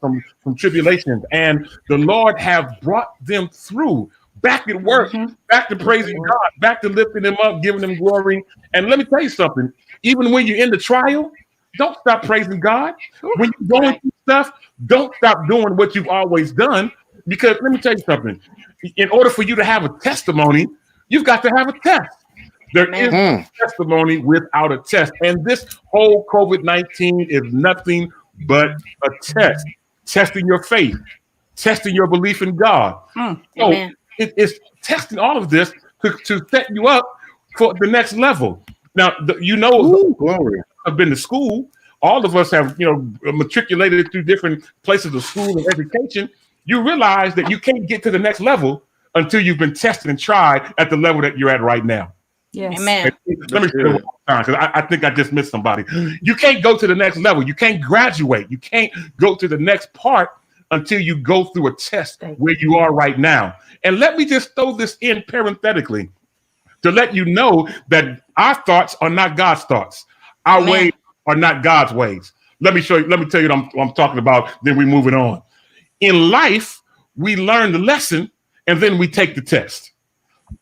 tribulations, and the Lord have brought them through. Back at work, back to praising God, back to lifting him up, giving him glory. And let me tell you something. Even when you're in the trial, don't stop praising God. When you're going through stuff, don't stop doing what you've always done. Because let me tell you something. In order for you to have a testimony, you've got to have a test. There is no testimony without a test. And this whole COVID-19 is nothing but a test. Testing your faith, testing your belief in God. So it's testing all of this to set you up for the next level. Now, glory. I've been to school. All of us have, matriculated through different places of school and education. You realize that you can't get to the next level until you've been tested and tried at the level that you're at right now. Yes. Amen. Let me say it one more time, because I think I just missed somebody. You can't go to the next level. You can't graduate. You can't go to the next part until you go through a test where you are right now. And let me just throw this in parenthetically to let you know that our thoughts are not God's thoughts. Our ways are not God's ways. Let me tell you what I'm talking about. Then we're moving on. In life, we learn the lesson and then we take the test.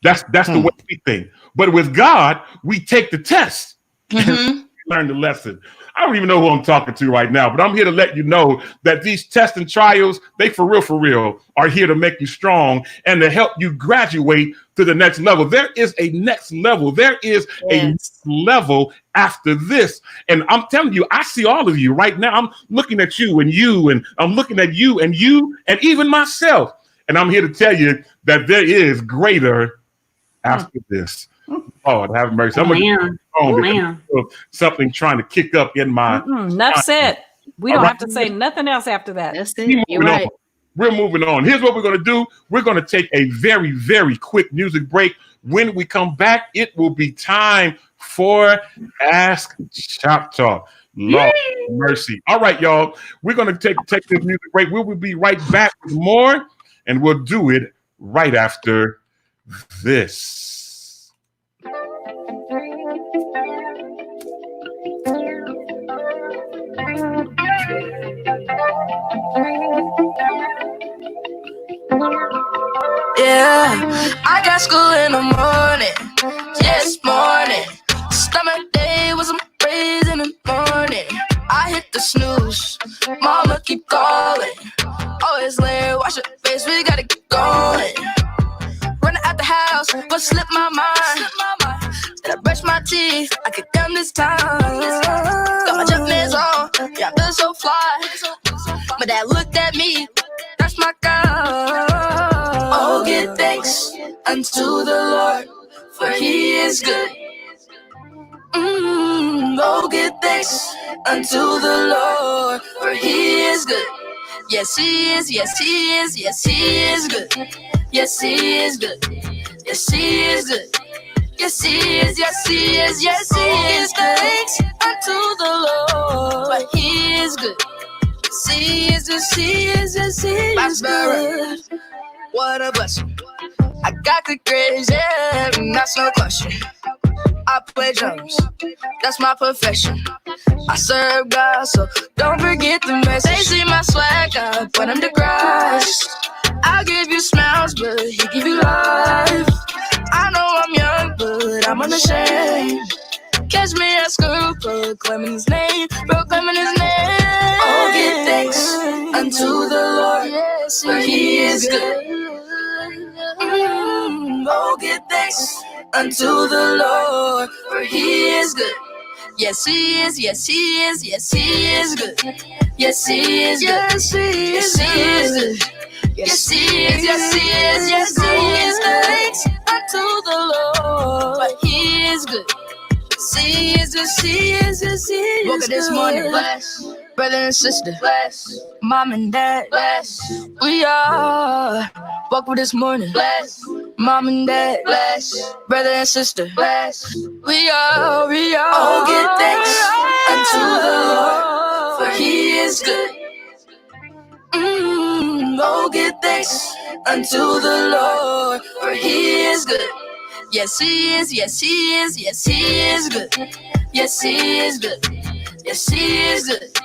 That's the way we think. But with God, we take the test. Learn the lesson. I don't even know who I'm talking to right now, but I'm here to let you know that these tests and trials, they for real, are here to make you strong and to help you graduate to the next level. There is a next level. There is a next level after this. And I'm telling you, I see all of you right now. I'm looking at you, and I'm looking at you, and even myself. And I'm here to tell you that there is greater after this. Lord, have mercy. Something trying to kick up in my. Enough said. We don't have to say nothing else after that. That's it. You're right. We're moving on. Here's what we're going to do. We're going to take a very, very quick music break. When we come back, it will be time for Ask Shop Talk. Lord mercy. All right, y'all. We're going to take this music break. We will be right back with more, and we'll do it right after this. Yeah, I got school in the morning, yes, morning. Stomach day was some praise in the morning. I hit the snooze, mama keep calling. Always late, wash your face, we gotta get going. Running out the house, but slip my mind. Did I brush my teeth? I get done this time. Got my Jumpman's on, yeah, I feel so fly. My dad looked at me, that's my God. Oh, give thanks unto the Lord, for he is good. Oh, give thanks unto the Lord, for he is good. Yes, he is, yes, he is, yes, he is good. Yes, he is good. Yes, he is good. Yes, he is, yes, he is, yes, he is. Thanks unto the Lord. is good. He is good. What a blessing. I got good grades, yeah, that's no question. I play drums, that's my profession. I serve God, so don't forget the message. They see my swag, I put them to Christ. I'll give you smiles, but he give you life. I know I'm young, but I'm unashamed. Catch me at school, proclaiming his name, proclaiming his name. Oh, give thanks unto the Lord, for he is good. Oh, give thanks unto the Lord, for he is good. Yes, he is, yes, he is, yes, he is good. Yes, he is good. Yes, he is good. Yes, he is, yes, he is, yes, he is good. Thanks unto the Lord, for he is good. He is, yes, he is, yes, he is. Woke up this morning, bless. Brother and sister, bless. Mom and dad, bless. We are. Woke up this morning, bless. Mom and dad, bless. Brother and sister, bless. We are. Oh, give thanks unto the Lord, for he is good. Oh, give thanks unto the Lord, for he is good. Yes, he is, yes, he is, yes, he is good. Yes, he is good. Yes, he is good.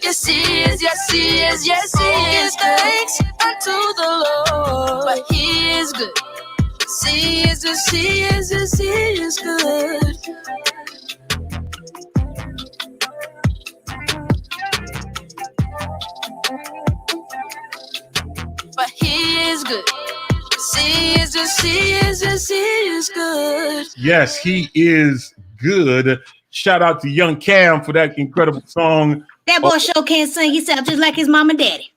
Yes, he is, yes, he is, yes, he is. Thanks unto the Lord, but he is good. He is, yes, he is, yes, he is good. But he is good. He is, yes, he is, yes, he is good. Yes, he is good. Shout out to Young Cam for that incredible song. That boy sure can't sing. He sounds just like his mom and daddy.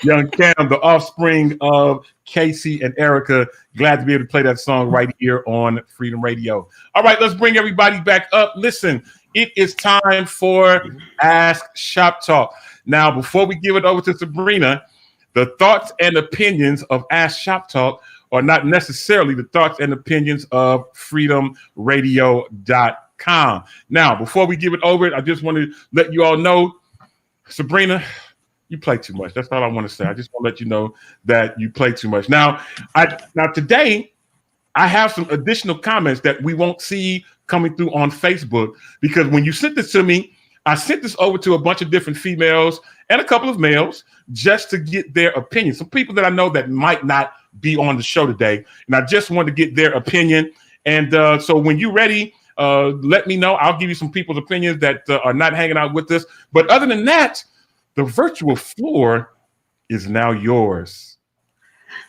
Young Cam, the offspring of Casey and Erica. Glad to be able to play that song right here on Freedom Radio. All right, let's bring everybody back up. Listen, it is time for Ask Shop Talk. Now, before we give it over to Sabrina, the thoughts and opinions of Ask Shop Talk are not necessarily the thoughts and opinions of freedomradio.com. Now, before we give it over, I just want to let you all know, Sabrina, you play too much. That's all I want to say. I just want to let you know that you play too much. Now today, I have some additional comments that we won't see coming through on Facebook, because when you sent this to me, I sent this over to a bunch of different females and a couple of males just to get their opinion. Some people that I know that might not be on the show today, and I just wanted to get their opinion. And so when you're ready, let me know. I'll give you some people's opinions that are not hanging out with us. But other than that, the virtual floor is now yours.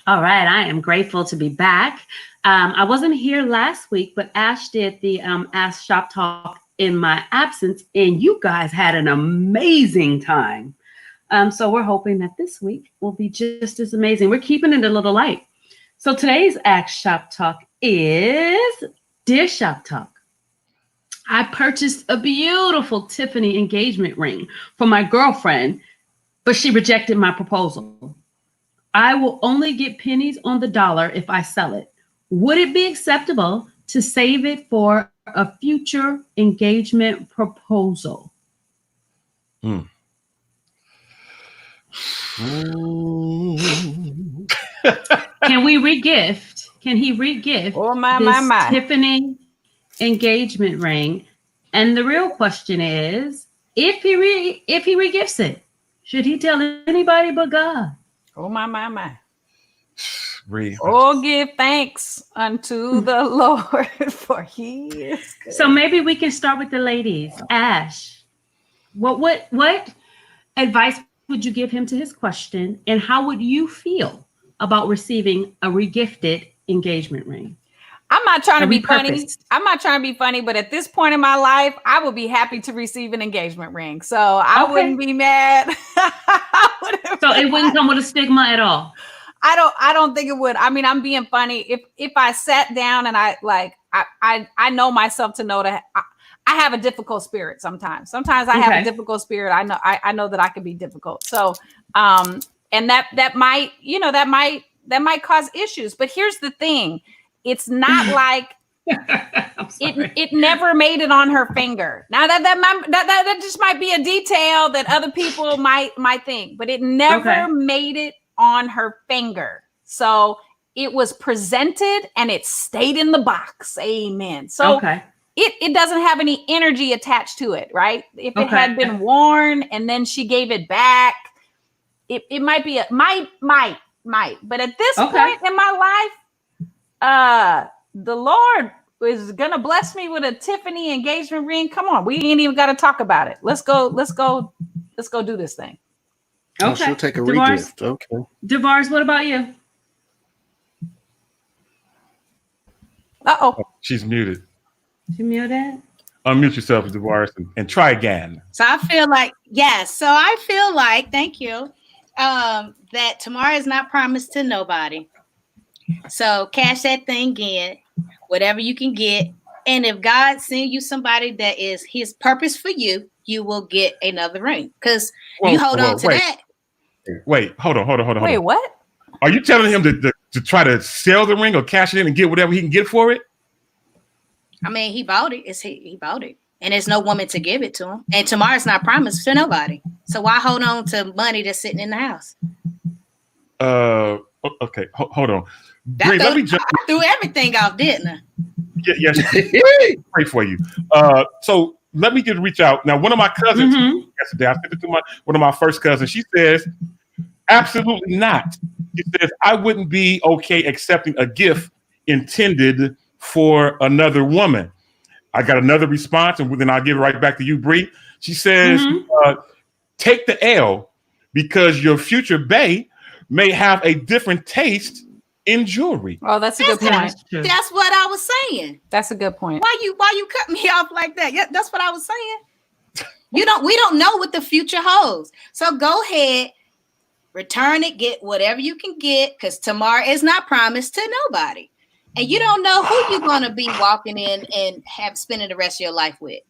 All right. I am grateful to be back. I wasn't here last week, but Ash did the Ask Shop Talk in my absence, and you guys had an amazing time. So we're hoping that this week will be just as amazing. We're keeping it a little light. So today's Ask Shop Talk is, Dear Shop Talk, I purchased a beautiful Tiffany engagement ring for my girlfriend, but she rejected my proposal. I will only get pennies on the dollar if I sell it. Would it be acceptable to save it for a future engagement proposal? Can we regift? Can he regift this Tiffany engagement ring? And the real question is, if he regifts it, should he tell anybody but God? Oh my. Bri. Oh, give thanks unto the Lord, for he is good. So maybe we can start with the ladies. Ash, what advice would you give him to his question, and how would you feel about receiving a regifted engagement ring? I'm not trying to be funny. I'm not trying to be funny, but at this point in my life, I would be happy to receive an engagement ring. So I wouldn't be mad. So it wouldn't come with a stigma at all. I don't think it would. I mean, I'm being funny. If I sat down and I know myself to know that I have a difficult spirit sometimes. Sometimes I have a difficult spirit. I know that I can be difficult. So and that might cause issues. But here's the thing. It's not like it never made it on her finger. Now that just might be a detail that other people might think, but it never made it on her finger. So it was presented and it stayed in the box. Amen. So it doesn't have any energy attached to it, right? If it had been worn and then she gave it back, it might be might. But at this point in my life, the Lord is gonna bless me with a Tiffany engagement ring. Come on, we ain't even got to talk about it. Let's go do this thing. Okay, she'll take a regift. Okay, Davares, what about you? She's muted. She muted. Unmute yourself, Davares, and try again. So I feel like thank you. That tomorrow is not promised to nobody. So cash that thing in, whatever you can get. And if God sends you somebody that is his purpose for you, you will get another ring. Because you hold on to that. Wait, hold on. Wait, what? Are you telling him to try to sell the ring or cash it in and get whatever he can get for it? I mean, he bought it. He bought it. And there's no woman to give it to him. And tomorrow's not promised to nobody. So why hold on to money that's sitting in the house? Okay, hold on. Bri, I threw everything off, didn't I? Yes. Pray for you. So let me just reach out. Now, one of my cousins yesterday, I sent it to one of my first cousins. She says, absolutely not. She says, I wouldn't be okay accepting a gift intended for another woman. I got another response, and then I'll give it right back to you, Bri. She says, take the L because your future bae may have a different taste in jewelry. Oh, that's a good point. That's what I was saying. That's a good point. Why you cut me off like that? Yeah, that's what I was saying. We don't know what the future holds. So go ahead, return it, get whatever you can get, because tomorrow is not promised to nobody. And you don't know who you're gonna be walking in and have spending the rest of your life with.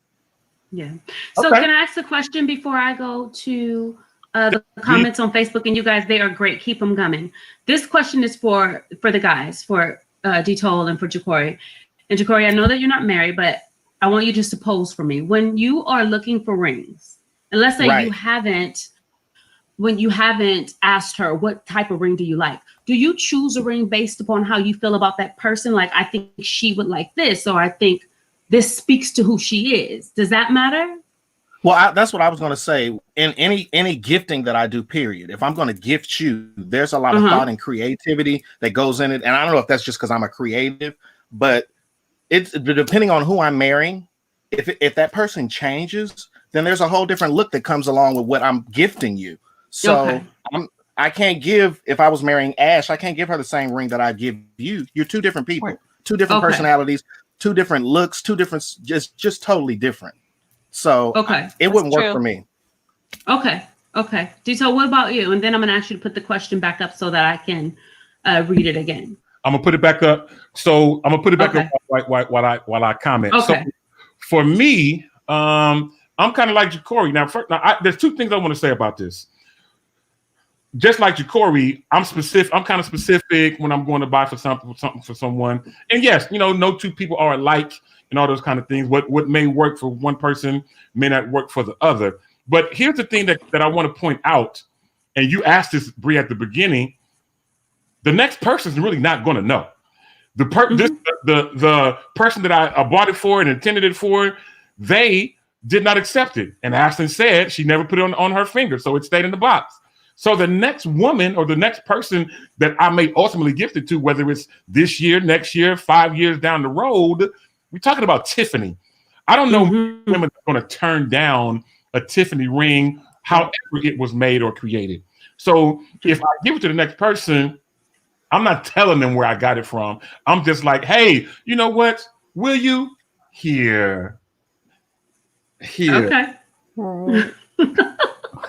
Yeah. So can I ask a question before I go to the comments on Facebook? And you guys, they are great. Keep them coming. This question is for the guys, for Tole and for Jacoree. And Jacoree, I know that you're not married, but I want you just to pose for me. When you are looking for rings, and let's say you haven't asked her what type of ring do you like, do you choose a ring based upon how you feel about that person? Like, I think she would like this, or I think this speaks to who she is. Does that matter? Well, that's what I was going to say. In any gifting that I do, period, if I'm going to gift you, there's a lot of thought and creativity that goes in it. And I don't know if that's just because I'm a creative, but it's depending on who I'm marrying. If that person changes, then there's a whole different look that comes along with what I'm gifting you. So I can't give, if I was marrying Ash, I can't give her the same ring that I give you. You're two different people, two different personalities, two different looks, two different, just totally different. So it wouldn't work for me. Okay. Tole, what about you? And then I'm going to ask you to put the question back up so that I can read it again. I'm going to put it back up. So I'm going to put it back up while I comment. So for me, I'm kind of like Jacoree. Now, there's two things I want to say about this. Just like Jacoree, I'm kind of specific when I'm going to buy something for someone. And yes, no two people are alike and all those kind of things. What may work for one person may not work for the other. But here's the thing that I want to point out, and you asked this, Bri, at the beginning. The next person is really not going to know. The person that I bought it for and intended it for, they did not accept it. And Ashlyn said she never put it on her finger, so it stayed in the box. So the next woman or the next person that I may ultimately gift it to, whether it's this year, next year, 5 years down the road, we're talking about Tiffany. I don't know women are going to turn down a Tiffany ring, however it was made or created. So if I give it to the next person, I'm not telling them where I got it from. I'm just like, hey, you know what? Will you? Here. Okay.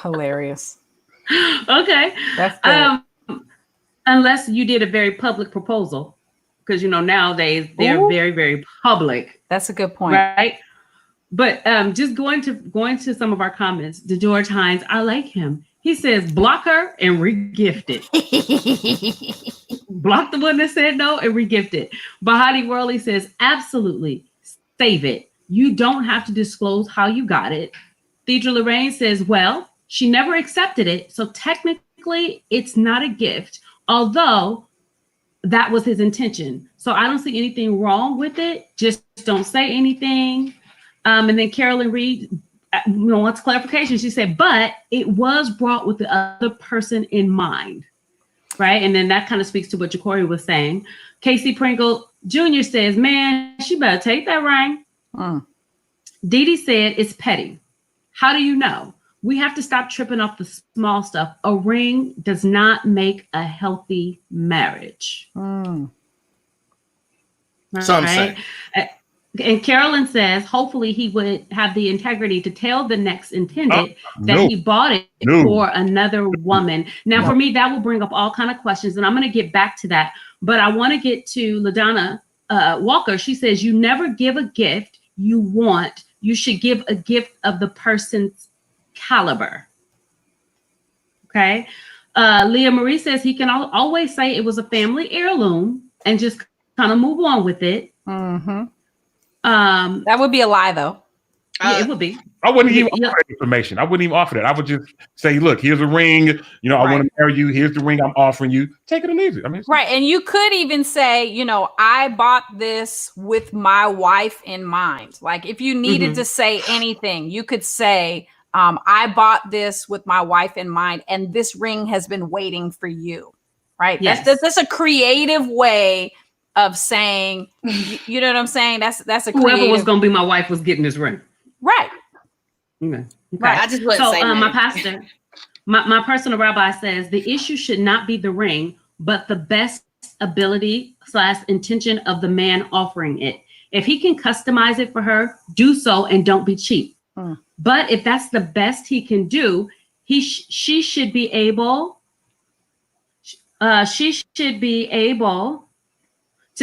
Hilarious. Okay. That's good. Unless you did a very public proposal, because nowadays they're very, very public. That's a good point, right? But just going to some of our comments. DeGeorge Hines, I like him. He says, block her and re-gift it. Block the one that said no and re-gift it. Bahati Worley says, absolutely, save it. You don't have to disclose how you got it. Deidre Lorraine says, well, she never accepted it, so technically it's not a gift, although that was his intention. So I don't see anything wrong with it. Just don't say anything. And then Carolyn Reed wants clarification. She said, but it was brought with the other person in mind, right? And then that kind of speaks to what Jacoree was saying. Casey Pringle Jr. says, man, she better take that ring. Dee Dee said, it's petty. How do you know? We have to stop tripping off the small stuff. A ring does not make a healthy marriage. Some right? say. And Carolyn says, hopefully he would have the integrity to tell the next intended that he bought it for another woman. Now, for me, that will bring up all kind of questions, and I'm going to get back to that. But I want to get to LaDonna Walker. She says, you never give a gift you want. You should give a gift of the person's caliber. Okay. Leah Marie says he can always say it was a family heirloom and just kind of move on with it. That would be a lie, though. Yeah, it would be. I wouldn't even offer that information. I wouldn't even offer that. I would just say, look, here's a ring. You know, I want to marry you. Here's the ring I'm offering you. Take it or leave it. I mean, right. And you could even say, you know, I bought this with my wife in mind. Like if you needed to say anything, you could say, I bought this with my wife in mind, and this ring has been waiting for you. Right. Yes. That's a creative way of saying, you know what I'm saying? That's a creative... Whoever was going to be my wife was getting this ring. Right. Okay. Right. I just wouldn't say my pastor, my personal rabbi says the issue should not be the ring, but the best ability / intention of the man offering it. If he can customize it for her, do so and don't be cheap. But if that's the best he can do, she should be able to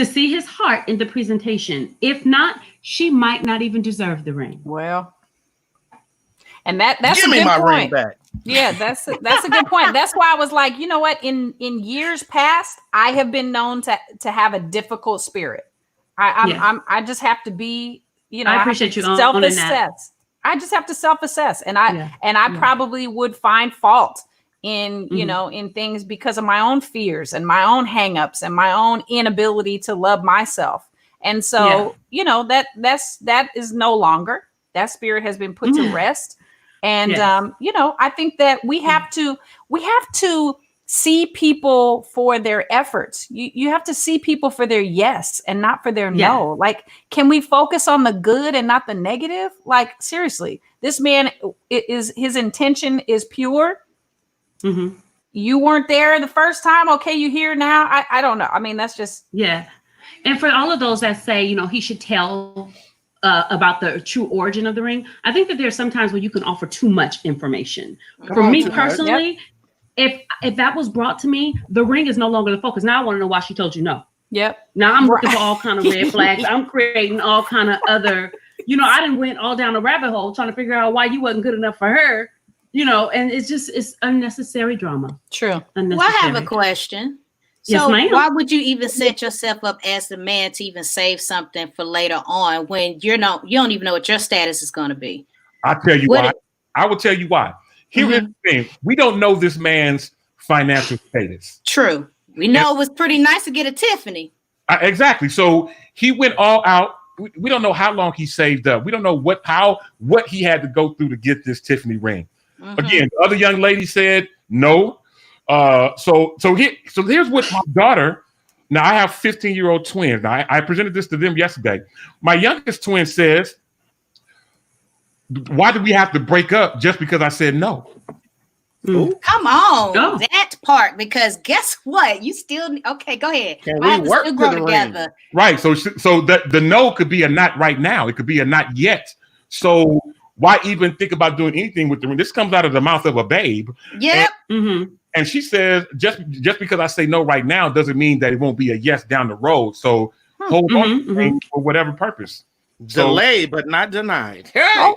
see his heart in the presentation. If not, she might not even deserve the ring. Well, and that's give a me good my point. ring back. Yeah, that's a good point. That's why I was like, you know what? In years past, I have been known to have a difficult spirit. I just have to be, you know, I appreciate you self-assess. I just have to self-assess, and I probably would find fault in you know, in things because of my own fears and my own hangups and my own inability to love myself. And so you know, that is no longer. That spirit has been put to rest. And you know, I think that we have to see people for their efforts. You have to see people for their yes and not for their no. Like, can we focus on the good and not the negative? Like, seriously, this man his intention is pure. You weren't there the first time. Okay, you here now. I don't know. I mean, that's just And for all of those that say, you know, he should tell about the true origin of the ring, I think that there's sometimes where you can offer too much information. For me personally, if that was brought to me, the ring is no longer the focus. Now I want to know why she told you no. Now I'm looking for all kind of red flags. I'm creating all kind of other, you know, I done went all down a rabbit hole trying to figure out why you wasn't good enough for her. You know, and it's unnecessary drama. True. Well, I have a question. So why would you even set yourself up as the man to even save something for later on when you don't even know what your status is going to be? I'll tell you why. I will tell you why. Here is the thing. We don't know this man's financial status. True. We know it was pretty nice to get a Tiffany. Exactly. So he went all out. We don't know how long he saved up. We don't know what he had to go through to get this Tiffany ring. Again, the other young lady said no. So here's what my daughter. Now I have 15-year-old twins. Now I presented this to them yesterday. My youngest twin says, "Why did we have to break up just because I said no?" Come on, that part. Because guess what? You still okay? Go ahead. Can we work together? Right. So the no could be a not right now. It could be a not yet. So why even think about doing anything with the ring? This comes out of the mouth of a babe. Yep. And she says, just because I say no right now doesn't mean that it won't be a yes down the road. So hold on for whatever purpose. Delay, but not denied. Hey.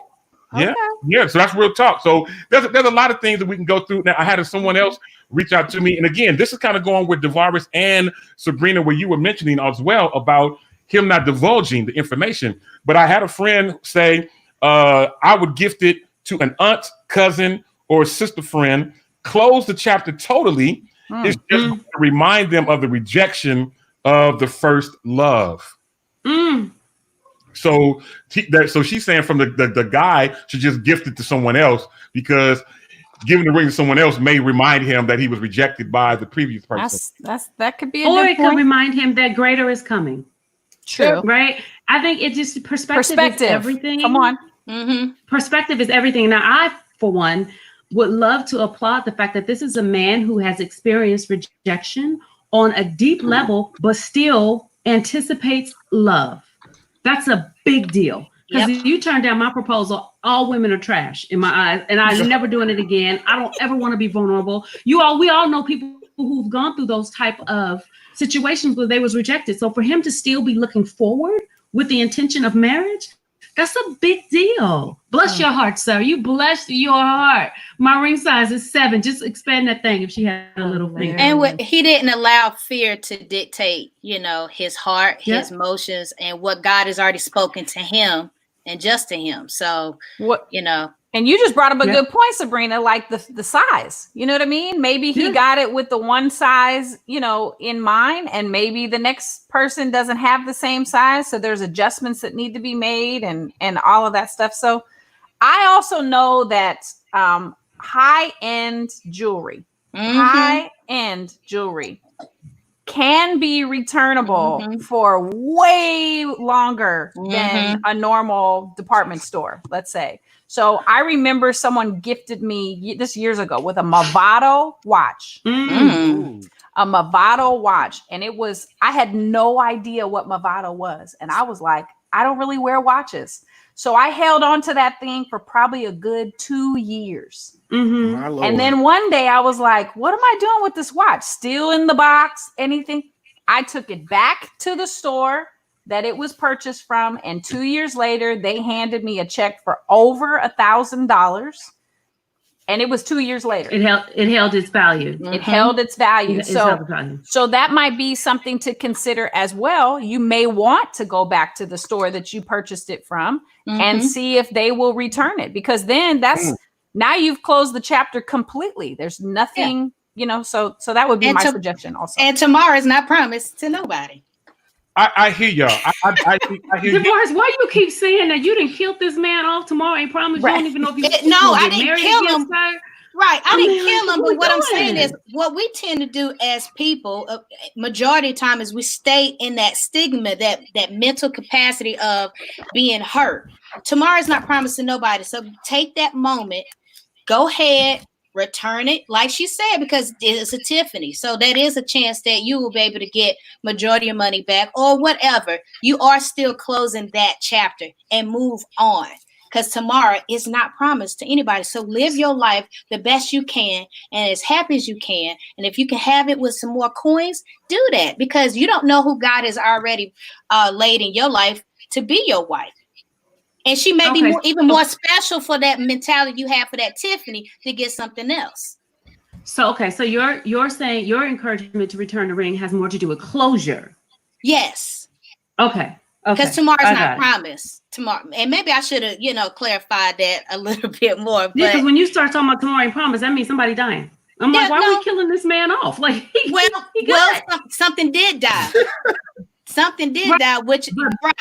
Yeah, Okay. yeah. So that's real talk. So there's a lot of things that we can go through. Now I had someone else reach out to me, and again, this is kind of going with Davares and Sabrina, where you were mentioning as well about him not divulging the information. But I had a friend say, I would gift it to an aunt, cousin, or sister friend. Close the chapter totally. It's just to remind them of the rejection of the first love. So she's saying from the guy should just gift it to someone else because giving the ring to someone else may remind him that he was rejected by the previous person. That could be a or good it point. could remind him that greater is coming. True. Right? I think it just perspective is everything. Come on. Perspective is everything. Now, I, for one, would love to applaud the fact that this is a man who has experienced rejection on a deep level, but still anticipates love. That's a big deal. Because if you turn down my proposal, all women are trash in my eyes, and I'm never doing it again. I don't ever want to be vulnerable. We all know people who've gone through those type of situations where they was rejected. So for him to still be looking forward with the intention of marriage, that's a big deal. Bless your heart, sir. You bless your heart. My ring size is 7. Just expand that thing if she had a little finger. And he didn't allow fear to dictate, his heart, his emotions, and what God has already spoken to him and just to him. So, And you just brought up a good point, Sabrina, like the size. You know what I mean? Maybe he got it with the one size, in mind, and maybe the next person doesn't have the same size. So there's adjustments that need to be made and all of that stuff. So I also know that high-end jewelry can be returnable for way longer than a normal department store, let's say. So I remember someone gifted me this years ago with a Movado watch. A Movado watch. And I had no idea what Movado was. And I was like, I don't really wear watches. So I held on to that thing for probably a good 2 years. And then one day I was like, what am I doing with this watch? Still in the box, anything? I took it back to the store that it was purchased from. And 2 years later, they handed me a check for over $1,000. And it was 2 years later. It held its value. It held its value. So that might be something to consider as well. You may want to go back to the store that you purchased it from and see if they will return it, because then now you've closed the chapter completely. There's nothing, so that would be my suggestion also. And tomorrow is not promised to nobody. I hear y'all. I hear Davares, why you keep saying that you didn't kill this man off tomorrow? Ain't promised. You don't even know if you I didn't kill him. Right, I didn't kill him. But what I'm saying is, what we tend to do as people, majority of the time, is we stay in that stigma, that mental capacity of being hurt. Tomorrow's not promised to nobody. So take that moment, go ahead, return it, like she said, because it's a Tiffany. So that is a chance that you will be able to get majority of your money back or whatever. You are still closing that chapter and move on, because tomorrow is not promised to anybody. So live your life the best you can and as happy as you can. And if you can have it with some more coins, do that, because you don't know who God has already laid in your life to be your wife. And she may be even more special for that mentality you have for that Tiffany to get something else. So you're saying your encouragement to return the ring has more to do with closure. Yes. Okay. Because tomorrow's not promised. Tomorrow, and maybe I should have, clarified that a little bit more. Yeah, because when you start talking about tomorrow ain't promised, that means somebody dying. I'm like, why are we killing this man off? Like, something did die. Something did die, which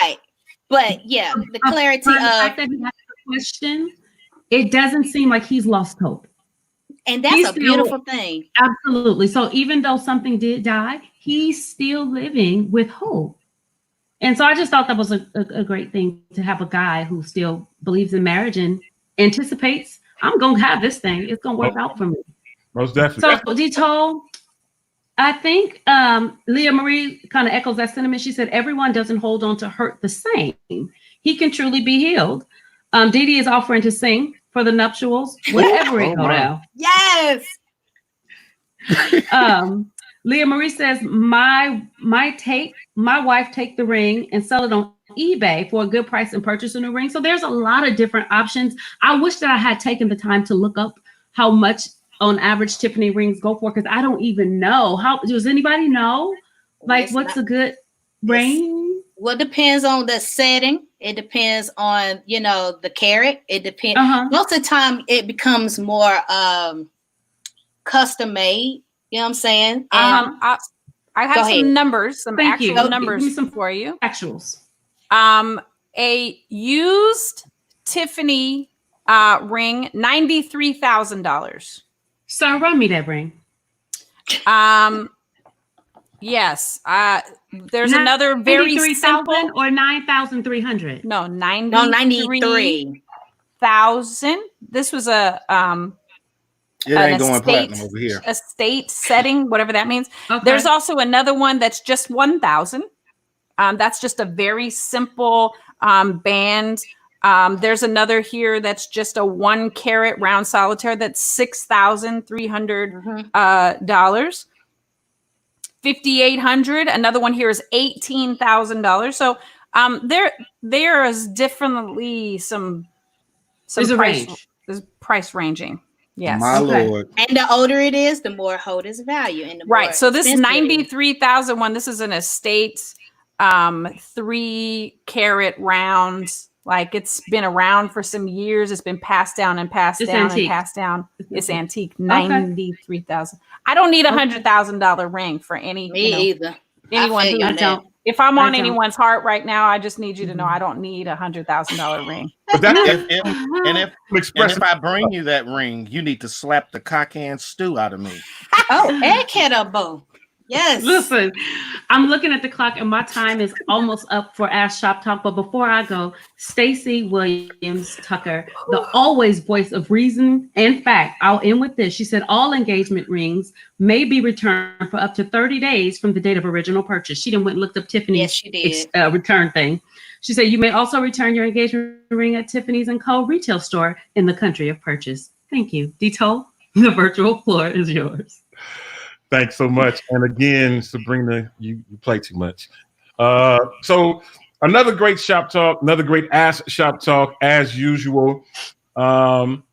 right. But the clarity of that he has a question, it doesn't seem like he's lost hope. And that's a beautiful thing. Absolutely. So even though something did die, he's still living with hope. And so I just thought that was a great thing to have a guy who still believes in marriage and anticipates, I'm going to have this thing. It's going to work out for me. Most definitely. So, D-Tole, I think Leah Marie kind of echoes that sentiment. She said, everyone doesn't hold on to hurt the same. He can truly be healed. Dee Dee is offering to sing for the nuptials, whatever it go down. Yes. Leah Marie says, my wife take the ring and sell it on eBay for a good price and purchase a new ring. So there's a lot of different options. I wish that I had taken the time to look up how much on average Tiffany rings go for, because I don't even know. How does anybody know? Like, what's a good ring? Well, it depends on the setting. It depends on, the carat. It depends. Most of the time it becomes more custom made. You know what I'm saying? And I have some numbers, some Thank actual you. numbers Some for you. Actuals. A used Tiffany ring, $93,000. So run me that ring. Yes. There's another very simple, or 9,300. No, 93,000. This was a it ain't going platinum over here. Estate setting, whatever that means. Okay. There's also another one that's just 1,000. That's just a very simple band. There's another here that's just a 1 carat round solitaire that's $6,300. $5,800. Another one here is $18,000. So there is definitely some price ranging. Yes. My Lord. And the older it is, the more hold its value. And right. So this 93,000 one, this is an estate 3 carat rounds. Like, it's been around for some years. It's been passed down and passed down and passed down. It's antique. 93,000. I don't need $100,000 ring for any. Me either. Anyone who don't. If I'm on anyone's heart right now, I just need you to know I don't need $100,000 ring. But that's if I bring you that ring, you need to slap the cock and stew out of me. Oh, egg kettlebell. Yes. Listen, I'm looking at the clock and my time is almost up for Ask Shop Talk. But before I go, Stacey Williams Tucker, the always voice of reason and fact. I'll end with this. She said all engagement rings may be returned for up to 30 days from the date of original purchase. She went and looked up Tiffany's return thing. She said you may also return your engagement ring at Tiffany's & Co. retail store in the country of purchase. Thank you. Tole, the virtual floor is yours. Thanks so much. And again, Sabrina, you play too much. So another great shop talk, another great Ask Shop Talk as usual. I'm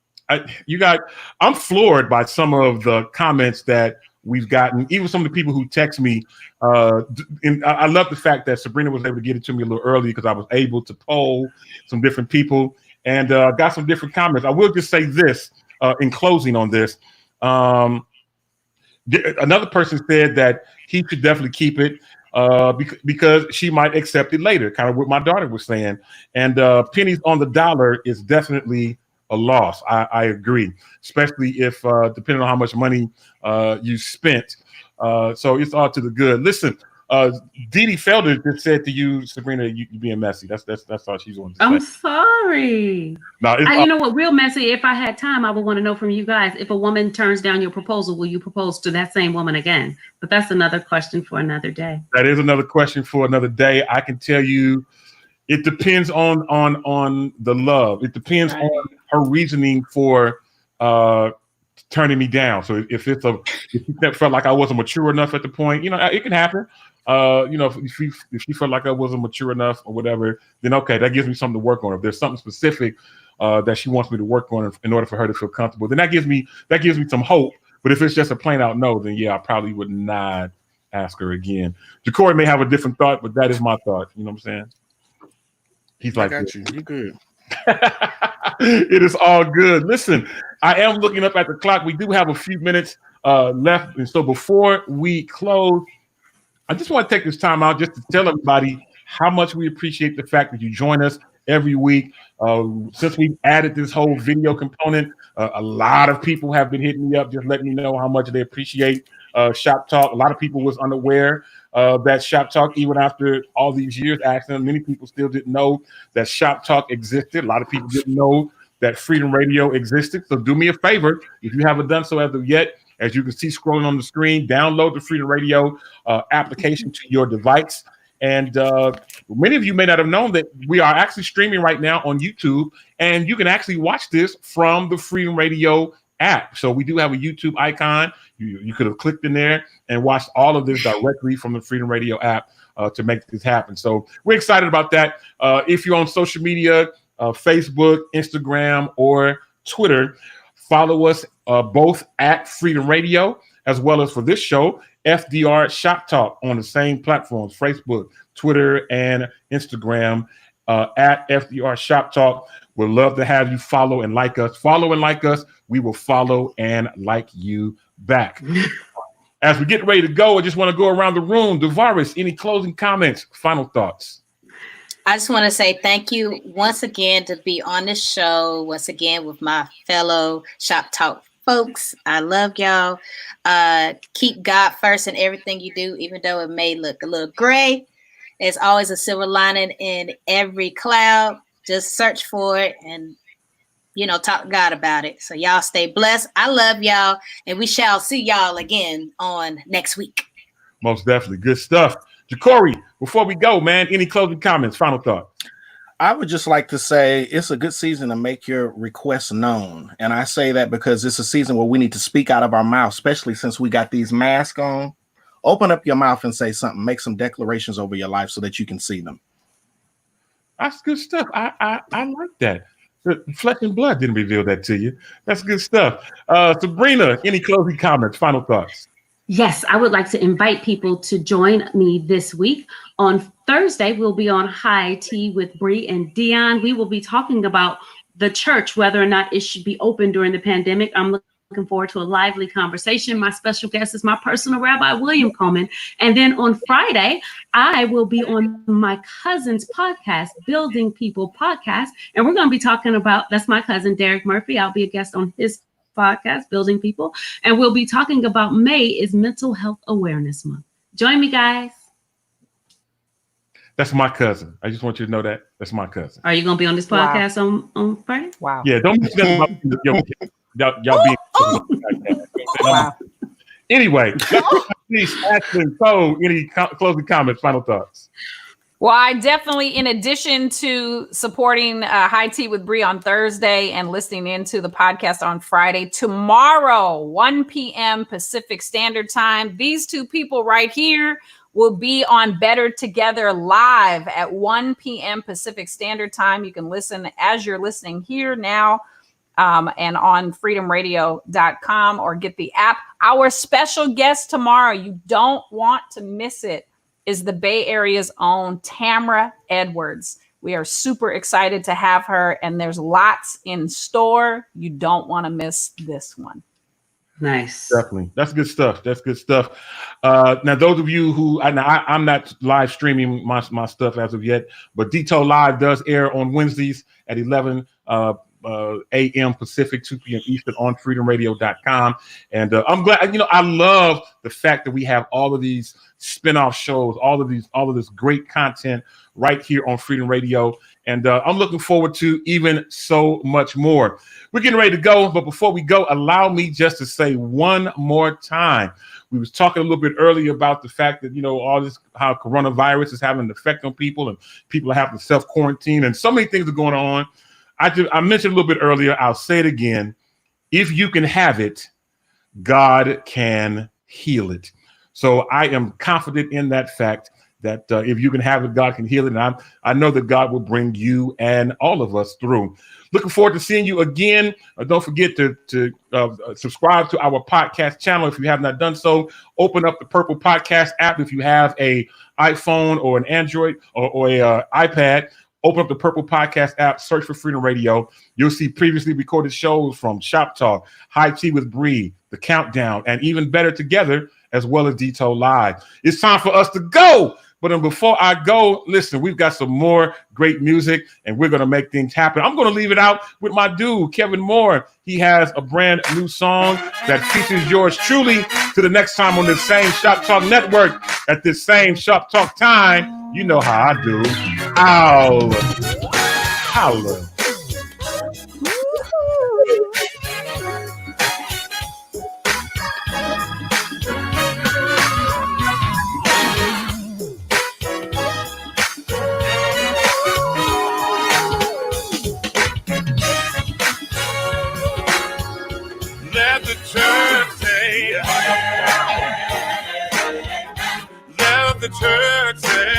floored by some of the comments that we've gotten, even some of the people who text me. And I love the fact that Sabrina was able to get it to me a little early because I was able to poll some different people and got some different comments. I will just say this in closing on this. Another person said that he should definitely keep it because she might accept it later, kind of what my daughter was saying. And pennies on the dollar is definitely a loss. I agree, especially if depending on how much money you spent. So it's all to the good. Listen, Dee Felder just said to you, Sabrina, you being messy. That's all she's wanting to say. I'm sorry. No, you know what? Real messy. If I had time, I would want to know from you guys. If a woman turns down your proposal, will you propose to that same woman again? But that's another question for another day. That is another question for another day. I can tell you, it depends on the love. It depends on her reasoning for turning me down. So if she felt like I wasn't mature enough at the point, it can happen. If she felt like I wasn't mature enough or whatever, then okay, that gives me something to work on. If there's something specific that she wants me to work on in order for her to feel comfortable, then that gives me some hope. But if it's just a plain out no, then yeah, I probably would not ask her again. Jacoree may have a different thought, but that is my thought. You know what I'm saying? He's like, I got you. You good. It is all good. Listen, I am looking up at the clock. We do have a few minutes left. And so before we close, I just want to take this time out just to tell everybody how much we appreciate the fact that you join us every week. Since we've added this whole video component, a lot of people have been hitting me up, just letting me know how much they appreciate Shop Talk. A lot of people was unaware that Shop Talk, even after all these years, actually, many people still didn't know that Shop Talk existed. A lot of people didn't know that Freedom Radio existed. So do me a favor, if you haven't done so as of yet, as you can see scrolling on the screen, download the Freedom Radio application to your device. And many of you may not have known that we are actually streaming right now on YouTube, and you can actually watch this from the Freedom Radio app. So we do have a YouTube icon. You could have clicked in there and watched all of this directly from the Freedom Radio app. to make this happen. So we're excited about that. If you're on social media, Facebook, Instagram, or Twitter, follow us both at Freedom Radio, as well as for this show, FDR Shop Talk on the same platforms, Facebook, Twitter, and Instagram, at FDR Shop Talk. We'd love to have you follow and like us. Follow and like us. We will follow and like you back. As we get ready to go, I just want to go around the room. Davares, any closing comments, final thoughts? I just want to say thank you once again to be on this show, once again with my fellow Shop Talk folks. I love y'all. Keep God first in everything you do, even though it may look a little gray. There's always a silver lining in every cloud. Just search for it and, talk to God about it. So y'all stay blessed. I love y'all, and we shall see y'all again on next week. Most definitely. Good stuff. Jacoree, before we go, man, any closing comments, final thoughts? I would just like to say it's a good season to make your requests known. And I say that because it's a season where we need to speak out of our mouth, especially since we got these masks on. Open up your mouth and say something. Make some declarations over your life so that you can see them. That's good stuff. I like that. Flesh and blood didn't reveal that to you. That's good stuff. Sabrina, any closing comments, final thoughts? Yes, I would like to invite people to join me this week. On Thursday, we'll be on High Tea with Bri and Dion. We will be talking about the church, whether or not it should be open during the pandemic. I'm looking forward to a lively conversation. My special guest is my personal Rabbi, William Coleman. And then on Friday, I will be on my cousin's podcast, Building People Podcast. And we're going to be talking about, that's my cousin, Derek Murphy. I'll be a guest on his podcast, Building People. And we'll be talking about May is Mental Health Awareness Month. Join me, guys. That's my cousin. I just want you to know that. That's my cousin. Are you going to be on this podcast on Friday? Wow. Yeah, don't mention about y'all being. Wow. Anyway, please, Ashley, so any closing comments, final thoughts? Well, I definitely, in addition to supporting High Tea with Bri on Thursday and listening into the podcast on Friday, tomorrow, 1 p.m. Pacific Standard Time, these two people right here will be on Better Together live at 1 p.m. Pacific Standard Time. You can listen as you're listening here now and on freedomradio.com or get the app. Our special guest tomorrow, you don't want to miss it, is the Bay Area's own Tamra Edwards. We are super excited to have her, and there's lots in store. You don't want to miss this one. Nice. Definitely. That's good stuff. That's good stuff. Now, those of you who, I'm not live streaming my stuff as of yet, but Tole Live does air on Wednesdays at 11 a.m. Pacific, 2 p.m. Eastern on freedomradio.com. And I'm glad, I love the fact that we have all of these spin-off shows, all of this great content right here on Freedom Radio. And I'm looking forward to even so much more. We're getting ready to go, but before we go, allow me just to say one more time. We was talking a little bit earlier about the fact that, all this, how coronavirus is having an effect on people and people are having to self-quarantine and so many things are going on. I mentioned a little bit earlier, I'll say it again. If you can have it, God can heal it. So I am confident in that fact that if you can have it, God can heal it. And I know that God will bring you and all of us through. Looking forward to seeing you again. Don't forget to subscribe to our podcast channel if you have not done so. Open up the Purple Podcast app if you have a iPhone or an Android or a iPad. Open up the Purple Podcast app, search for Freedom Radio. You'll see previously recorded shows from Shop Talk, High Tea with Bri, The Countdown, and even Better Together, as well as Tole Live. It's time for us to go. But before I go, listen, we've got some more great music, and we're going to make things happen. I'm going to leave it out with my dude, Kevin Moore. He has a brand new song that features yours truly. To the next time on this same Shop Talk Network, at this same Shop Talk time, you know how I do. Holla. Let the church say, let the church say.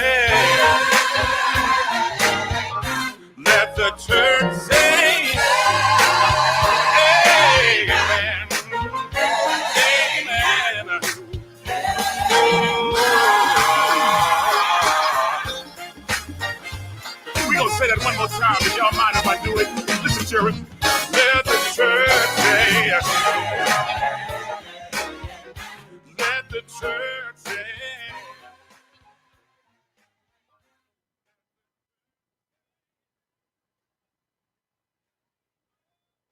We're going to say that one more time. If y'all mind if I do it, listen, children. Let the church say. Let the church